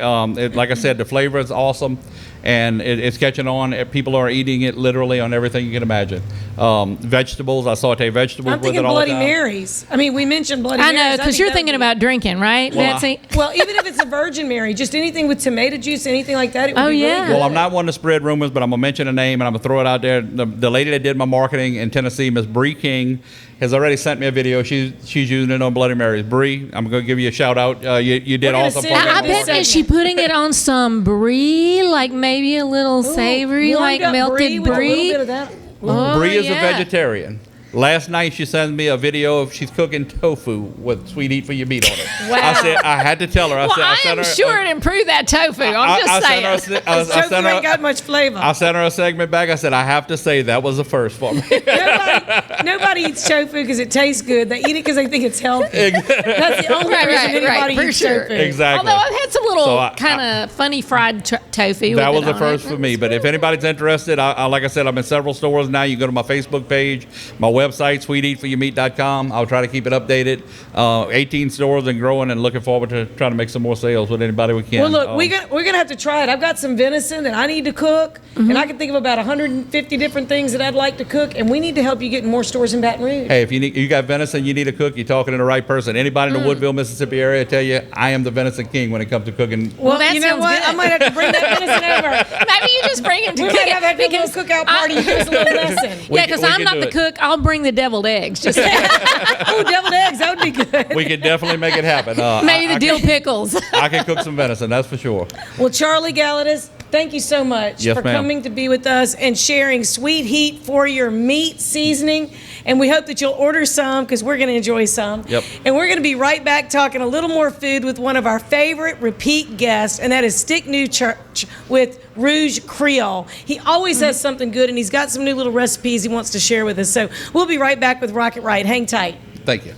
Like I said, the flavor is awesome. And it's catching on. People are eating it literally on everything you can imagine. Vegetables, I saute vegetables with it all the time. I'm thinking Bloody Marys. I mean, we mentioned Bloody Marys. I know, because you're thinking about drinking, right, Betsy? Well, even if it's a Virgin Mary, just anything with tomato juice, anything like that, it would be really good. Well, I'm not one to spread rumors, but I'm going to mention a name, and I'm going to throw it out there. The lady that did my marketing in Tennessee, Miss Bree King, has already sent me a video. She's using it on Bloody Marys. Bree, I'm going to give you a shout out. You did awesome. I bet is she putting it on some brie, like maybe a little savory, like melted brie? Bree is a vegetarian. Last night she sent me a video of she's cooking tofu with Sweet Eat for Your Meat on it. Wow. I said I had to tell her. I'm sure it improved that tofu. I'm just saying. Tofu ain't got much flavor. I sent her a segment back. I said I have to say that was a first for me. Nobody eats tofu because it tastes good. They eat it because they think it's healthy. That's the only reason anybody eats tofu. Exactly. Although I've had some little kind of funny fried tofu. That was the first for me. But if anybody's interested, like I said, I'm in several stores now. You go to my Facebook page, my website, SweetEatForYourMeat.com. I'll try to keep it updated. 18 stores and growing, and looking forward to trying to make some more sales with anybody we can. Well, look, we're going to have to try it. I've got some venison that I need to cook, and I can think of about 150 different things that I'd like to cook, and we need to help you get in more stores in Baton Rouge. Hey, if you got venison you need to cook, you're talking to the right person. Anybody in the Woodville, Mississippi area tell you I am the venison king when it comes to cooking. Well, that you know what? Good. I might have to bring that venison over. Maybe you just bring him to cook. We might have a little cookout party. Here's a little lesson. Yeah, because I'm not the cook. I'll bring the deviled eggs. Just oh, deviled eggs. That would be good. We can definitely make it happen. Maybe the dill pickles. I can cook some venison, that's for sure. Well, Charlie Galatas, thank you so much for coming to be with us and sharing Sweet Heat for Your Meat seasoning. And we hope that you'll order some because we're going to enjoy some. Yep. And we're going to be right back talking a little more food with one of our favorite repeat guests, and that is Stick Newchurch with Rouj Creole. He always has something good, and he's got some new little recipes he wants to share with us. So we'll be right back with Rocket Right. Hang tight. Thank you.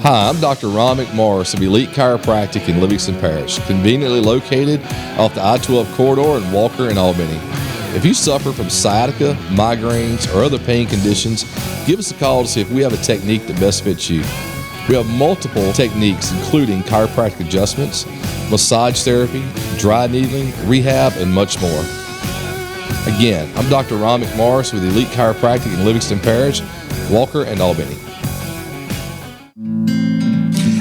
Hi, I'm Dr. Ron McMorris of Elite Chiropractic in Livingston Parish, conveniently located off the I-12 corridor in Walker and Albany. If you suffer from sciatica, migraines, or other pain conditions, give us a call to see if we have a technique that best fits you. We have multiple techniques, including chiropractic adjustments, massage therapy, dry needling, rehab, and much more. Again, I'm Dr. Ron McMorris with Elite Chiropractic in Livingston Parish, Walker, and Albany.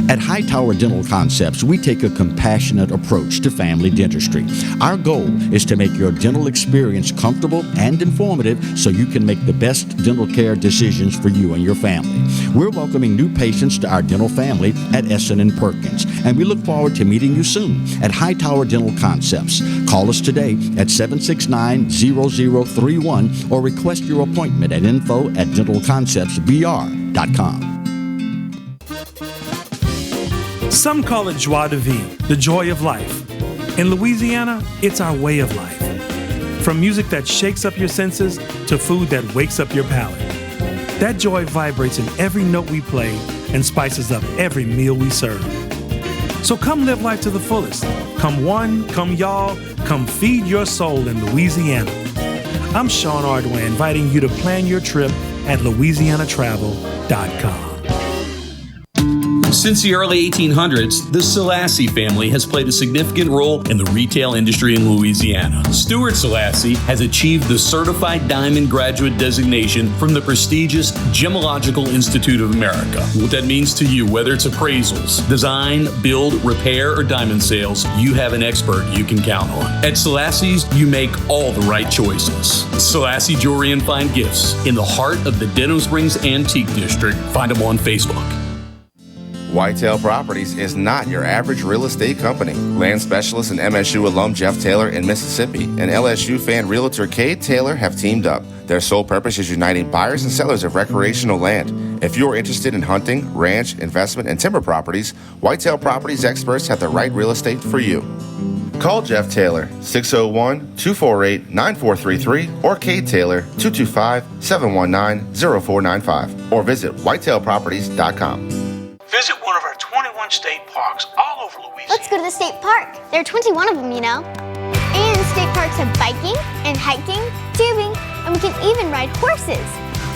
At Hightower Dental Concepts, we take a compassionate approach to family dentistry. Our goal is to make your dental experience comfortable and informative so you can make the best dental care decisions for you and your family. We're welcoming new patients to our dental family at Essen & Perkins, and we look forward to meeting you soon at Hightower Dental Concepts. Call us today at 769-0031 or request your appointment at info@dentalconceptsbr.com. Some call it joie de vivre, the joy of life. In Louisiana, it's our way of life. From music that shakes up your senses to food that wakes up your palate. That joy vibrates in every note we play and spices up every meal we serve. So come live life to the fullest. Come one, come y'all, come feed your soul in Louisiana. I'm Sean Ardway, inviting you to plan your trip at louisianatravel.com. Since the early 1800s, the Selassie family has played a significant role in the retail industry in Louisiana. Stuart Selassie has achieved the Certified Diamond Graduate designation from the prestigious Gemological Institute of America. What that means to you, whether it's appraisals, design, build, repair, or diamond sales, you have an expert you can count on. At Selassie's, you make all the right choices. Selassie Jewelry and Fine Gifts in the heart of the Denham Springs Antique District. Find them on Facebook. Whitetail Properties is not your average real estate company. Land specialist and MSU alum Jeff Taylor in Mississippi and LSU fan realtor Kay Taylor have teamed up. Their sole purpose is uniting buyers and sellers of recreational land. If you're interested in hunting, ranch, investment, and timber properties, Whitetail Properties experts have the right real estate for you. Call Jeff Taylor, 601-248-9433, or Kay Taylor, 225-719-0495, or visit whitetailproperties.com. Visit one of our 21 state parks all over Louisiana. Let's go to the state park. There are 21 of them, you know. And state parks have biking and hiking, tubing, and we can even ride horses.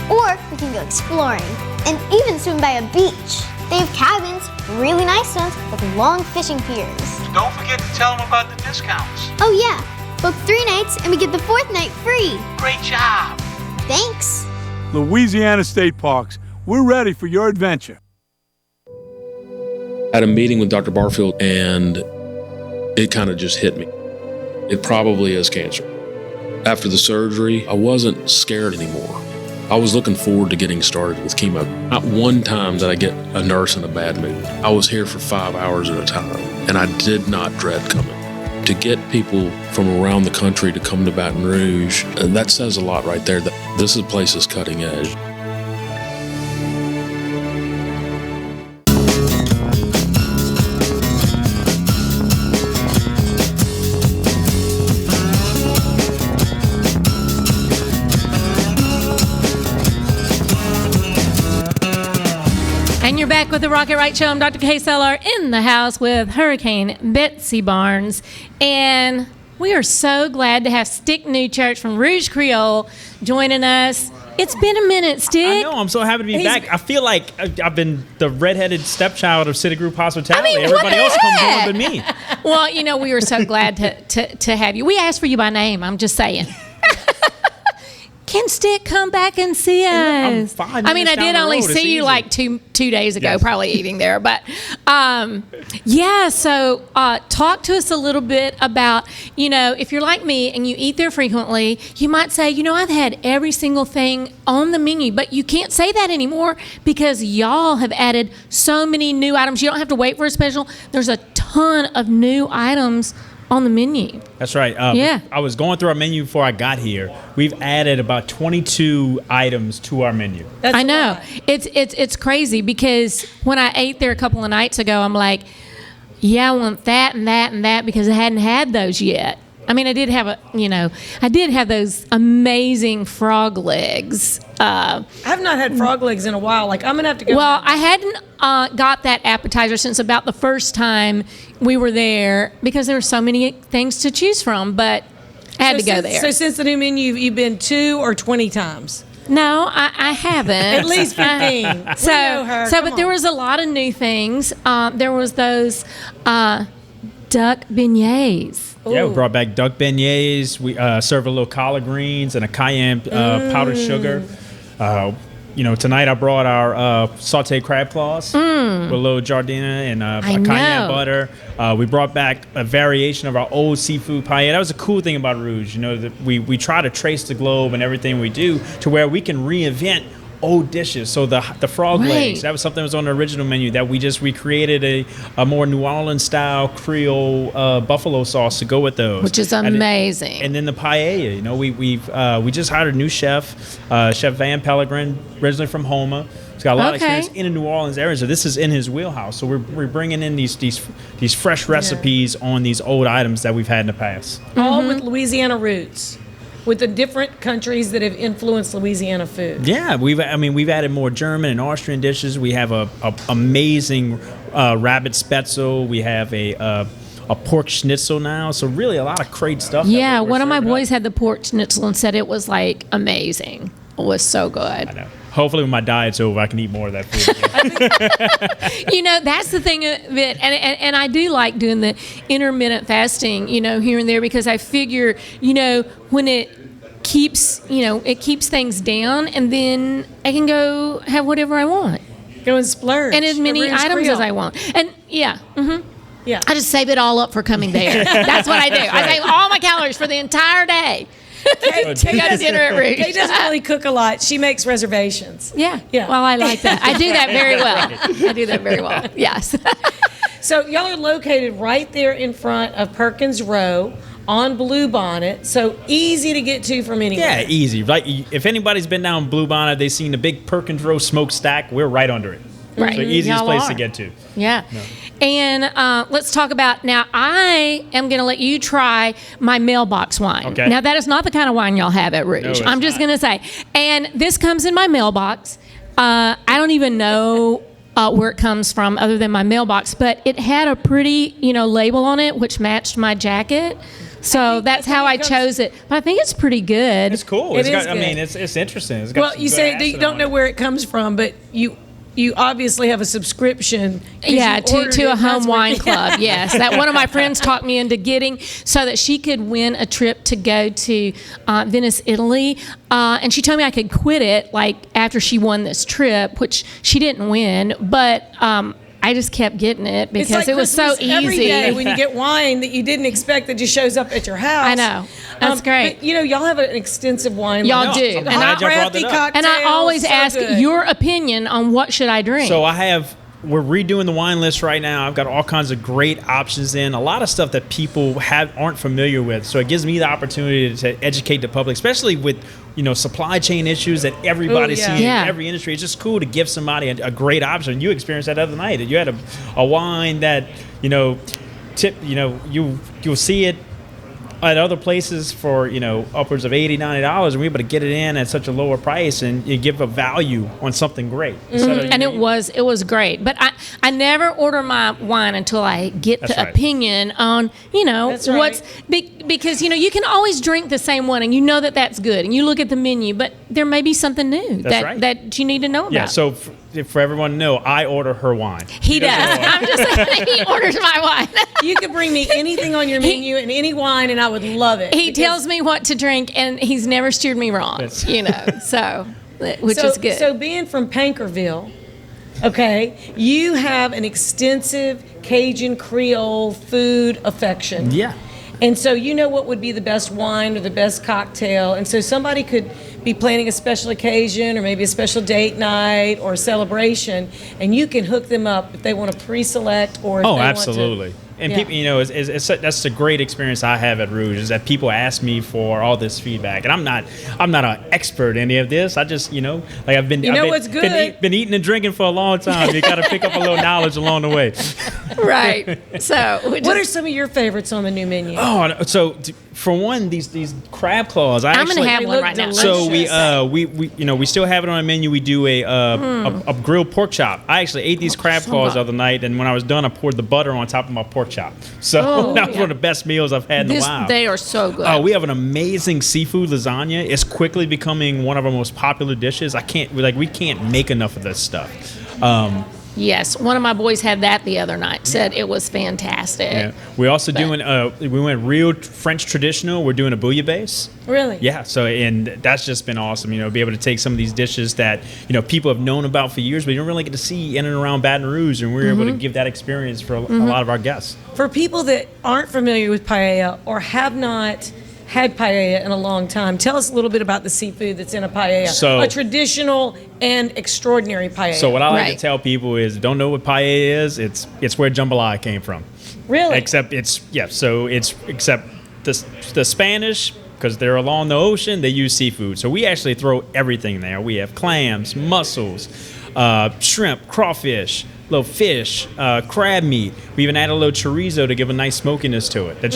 Or we can go exploring and even swim by a beach. They have cabins, really nice ones, with long fishing piers. Don't forget to tell them about the discounts. Oh yeah, book 3 nights and we get the 4th night free. Great job. Thanks. Louisiana State Parks, we're ready for your adventure. I had a meeting with Dr. Barfield and it kind of just hit me. It probably is cancer. After the surgery, I wasn't scared anymore. I was looking forward to getting started with chemo. Not one time did I get a nurse in a bad mood. I was here for 5 hours at a time, and I did not dread coming. To get people from around the country to come to Baton Rouge, and that says a lot right there, that this place is cutting edge. And you're back with the Rocket Right Show. I'm Dr. Kay Solar in the house with Hurricane Betsy Barnes. And we are so glad to have Stick Newchurch from Rouj Creole joining us. It's been a minute, Stick. I know. I'm so happy to be back. I feel like I've been the redheaded stepchild of Citigroup Hospitality. I mean, everybody else comes on but me. Well, you know, we were so glad to have you. We asked for you by name. I'm just saying. can Stick come back and see us? I mean, I did only see you like two days ago, probably eating there. But so talk to us a little bit about, if you're like me and you eat there frequently, you might say, I've had every single thing on the menu, but you can't say that anymore because y'all have added so many new items. You don't have to wait for a special. There's a ton of new items on the menu. That's right. I was going through our menu before I got here. We've added about 22 items to our menu. I know. It's crazy because when I ate there a couple of nights ago, I'm like, I want that and that and that because I hadn't had those yet. I mean, I did have those amazing frog legs. I've not had frog legs in a while. Like, I'm going to have to go. Well, I hadn't got that appetizer since about the first time we were there because there were so many things to choose from, but I had to go there. So since the new menu, you've been 2 or 20 times? No, I haven't. At least 15. But there was a lot of new things. There was those duck beignets. Yeah, we brought back duck beignets. We served a little collard greens and a cayenne powdered sugar. Tonight I brought our sauteed crab claws with a little jardina and a cayenne butter. We brought back a variation of our old seafood paella. That was a cool thing about Rouj. That we try to trace the globe and everything we do to where we can reinvent old dishes. So the frog legs, that was something that was on the original menu that we just recreated a more New Orleans style Creole buffalo sauce to go with those, which is amazing. And then the paella, we just hired a new chef, Chef Van Pellegrin, originally from Homa. He's got a lot of experience in the New Orleans area, so this is in his wheelhouse. So we're bringing in these fresh recipes on these old items that we've had in the past. All with Louisiana roots. With the different countries that have influenced Louisiana food. Yeah, we've added more German and Austrian dishes. We have a amazing rabbit spätzle. We have a pork schnitzel now. So really a lot of great stuff. Yeah, one of my boys had the pork schnitzel and said it was like amazing. It was so good. I know. Hopefully when my diet's over, I can eat more of that food. That's the thing of it. And I do like doing the intermittent fasting, here and there, because I figure, when it keeps things down, and then I can go have whatever I want. Go and splurge. And as many items as I want. And yeah. I just save it all up for coming there. That's what I do. I save all my calories for the entire day. Kay doesn't really cook a lot. She makes reservations. Yeah. Well, I like that. I do that very well. Yes. So y'all are located right there in front of Perkins Row on Bluebonnet, so easy to get to from anywhere. Yeah, easy. Like if anybody's been down Bluebonnet, they've seen the big Perkins Row smokestack. We're right under it. Right. So easiest place to get to. Yeah. No. And let's talk about, now I am going to let you try my mailbox wine. Okay. Now that is not the kind of wine y'all have at Rouj. No, I'm just going to say. And this comes in my mailbox. I don't even know where it comes from other than my mailbox, but it had a pretty, label on it, which matched my jacket. So that's how I chose it. But I think it's pretty good. It's cool. It's good. I mean, it's interesting. It's got you say that you don't know where it comes from, but you obviously have a subscription. Yeah, to a home wine club. Yes, that one of my friends talked me into getting so that she could win a trip to go to Venice, Italy. And she told me I could quit it like after she won this trip, which she didn't win, but I just kept getting it because it was so easy. Every day when you get wine that you didn't expect that just shows up at your house. I know. That's great. But, y'all have an extensive wine. Y'all do. And I always ask your opinion on what should I drink. So we're redoing the wine list right now. I've got all kinds of great options in, a lot of stuff that people aren't familiar with. So it gives me the opportunity to educate the public, especially with supply chain issues that everybody sees in every industry. It's just cool to give somebody a great option. You experienced that the other night. You had a wine that you'll see it at other places for upwards of $80, $90, and we're able to get it in at such a lower price, and you give a value on something great. And it was great. But I never order my wine until I get the opinion on what's because you can always drink the same one and you know that's good, and you look at the menu, but there may be something new that you need to know about. Yeah. So for everyone to know, I order her wine. He does. I'm just saying, he orders my wine. You could bring me anything on your menu and any wine, and I would love it. He tells me what to drink, and he's never steered me wrong. So which is good. So being from Pankerville, okay, you have an extensive Cajun Creole food affection. Yeah. And so you know what would be the best wine or the best cocktail. And so somebody could be planning a special occasion or maybe a special date night or a celebration, and you can hook them up if they want to pre-select or if they absolutely. want to. And people, that's a great experience I have at Rouj is that people ask me for all this feedback, and I'm not an expert in any of this. I just, I've been, what's good? Been eating and drinking for a long time. You got to pick up a little knowledge along the way. Right. So, what are some of your favorites on the new menu? Oh, so for one, these crab claws. I'm going to have one right now. So we still have it on our menu. We do a grilled pork chop. I actually ate these crab claws the other night, and when I was done, I poured the butter on top of my pork chop. So that was one of the best meals I've had in a while. They are so good. We have an amazing seafood lasagna. It's quickly becoming one of our most popular dishes. We can't make enough of this stuff. Yes, one of my boys had that the other night. Said it was fantastic. Yeah, we also we went real French traditional. We're doing a bouillabaisse. Really? Yeah. So and that's just been awesome. Be able to take some of these dishes that people have known about for years, but you don't really get to see in and around Baton Rouge, and we're able to give that experience for a lot of our guests. For people that aren't familiar with paella or have not had paella in a long time, tell us a little bit about the seafood that's in a paella. So, a traditional and extraordinary paella. So what I like to tell people is, don't know what paella is. It's where jambalaya came from. Really? Except the Spanish, because they're along the ocean, they use seafood. So we actually throw everything there. We have clams, mussels, shrimp, crawfish, little fish, crab meat. We even add a little chorizo to give a nice smokiness to it. That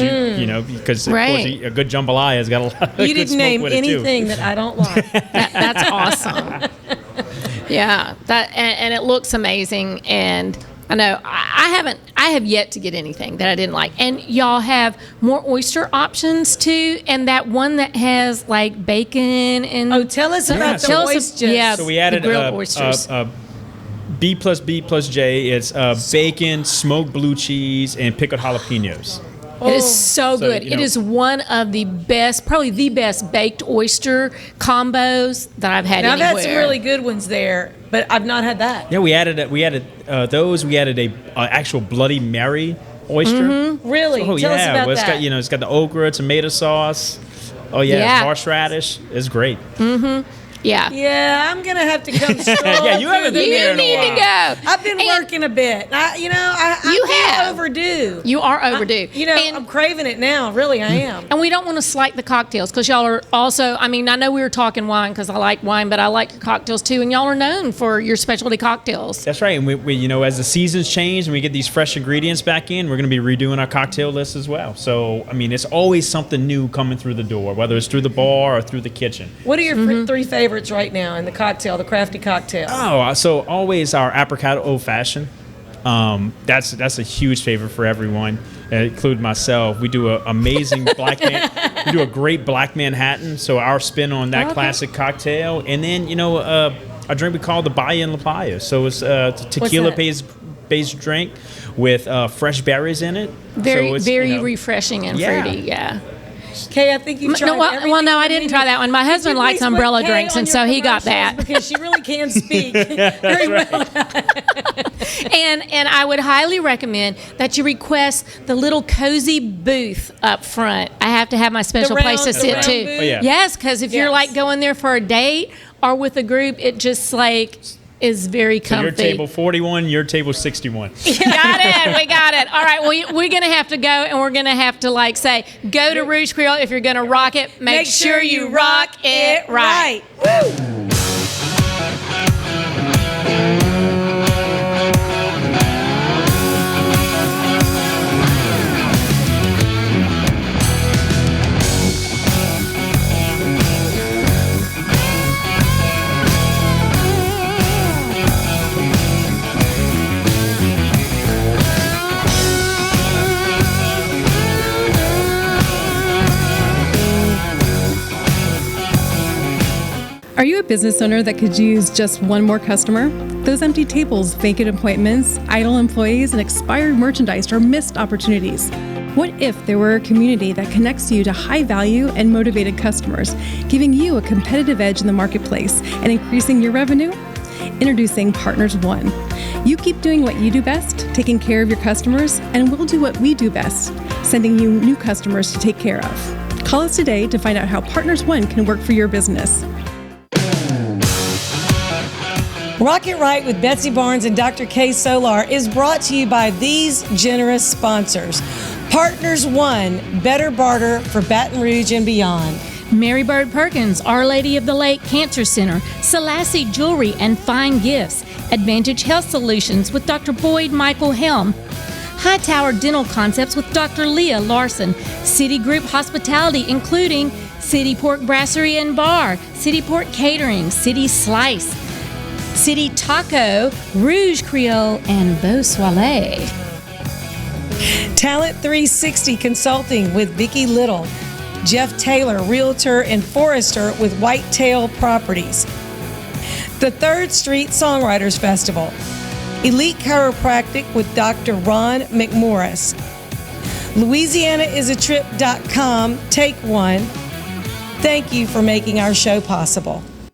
because of course a good jambalaya has got a lot of You good didn't smoke name with it, too. anything that I don't like. That's awesome. Yeah, and it looks amazing. And I know I have yet to get anything that I didn't like. And y'all have more oyster options too, and that one that has like bacon and tell us about the oysters. Yeah, so we added grilled oysters. B plus B plus J. It's bacon, smoked blue cheese, and pickled jalapenos. It is so good. It is one of the best, probably the best baked oyster combos that I've had anywhere. I've had some really good ones there, but I've not had that. Yeah, we added those. We added a actual Bloody Mary oyster. Mm-hmm. Really? Oh, Tell us about that. It's got the okra, tomato sauce. Oh yeah. Horseradish. It's great. Mm-hmm. Yeah. Yeah, I'm gonna have to come strong. Yeah, you haven't been there in a while. You need to go. I've been working a bit. I'm overdue. You are overdue. I'm craving it now. Really, I am. And we don't want to slight the cocktails because y'all are also. I mean, I know we were talking wine because I like wine, but I like your cocktails too. And y'all are known for your specialty cocktails. That's right. And we as the seasons change and we get these fresh ingredients back in, we're going to be redoing our cocktail list as well. So I mean, it's always something new coming through the door, whether it's through the bar or through the kitchen. What are your three favorites right now in the cocktail, the crafty cocktail? Oh, so always our apricot old fashioned. That's a huge favorite for everyone, including myself. We do an amazing we do a great black Manhattan. So our spin on that classic cocktail, and then a drink we call the Bahia and La Playa. So it's a tequila-based drink with fresh berries in it. Very refreshing and fruity. Yeah. Kay, I think you tried everything. Well, no, I didn't try that one. My husband likes umbrella drinks, and so he got that. Because she really can speak very well. And I would highly recommend that you request the little cozy booth up front. I have to have my special place to sit too. Oh, yeah. Yes, because if you're like going there for a date or with a group, it just is very comfy. So your table 41, your table 61. Got it. We got it. All right. Well, we're going to have to go, and we're going to have to say, go to Rouj Creole if you're going to rock it. Make sure you rock it right. Woo! Are you a business owner that could use just one more customer? Those empty tables, vacant appointments, idle employees, and expired merchandise are missed opportunities. What if there were a community that connects you to high-value and motivated customers, giving you a competitive edge in the marketplace and increasing your revenue? Introducing Partners One. You keep doing what you do best, taking care of your customers, and we'll do what we do best, sending you new customers to take care of. Call us today to find out how Partners One can work for your business. Rock It Right with Betsy Barnes and Dr. K. Solar is brought to you by these generous sponsors. Partners One, better barter for Baton Rouge and beyond. Mary Bird Perkins, Our Lady of the Lake Cancer Center, Selassie Jewelry and Fine Gifts, Advantage Health Solutions with Dr. Boyd Michael Helm, Hightower Dental Concepts with Dr. Leah Larson, City Group Hospitality including City Pork Brasserie and Bar, City Pork Catering, City Slice, City Taco, Rouj Creole, and Beau Soleil. Talent 360 Consulting with Vicki Little, Jeff Taylor, Realtor and Forester with Whitetail Properties. The 3rd Street Songwriters Festival. Elite Chiropractic with Dr. Ron McMorris. LouisianaIsATrip.com. Take one. Thank you for making our show possible.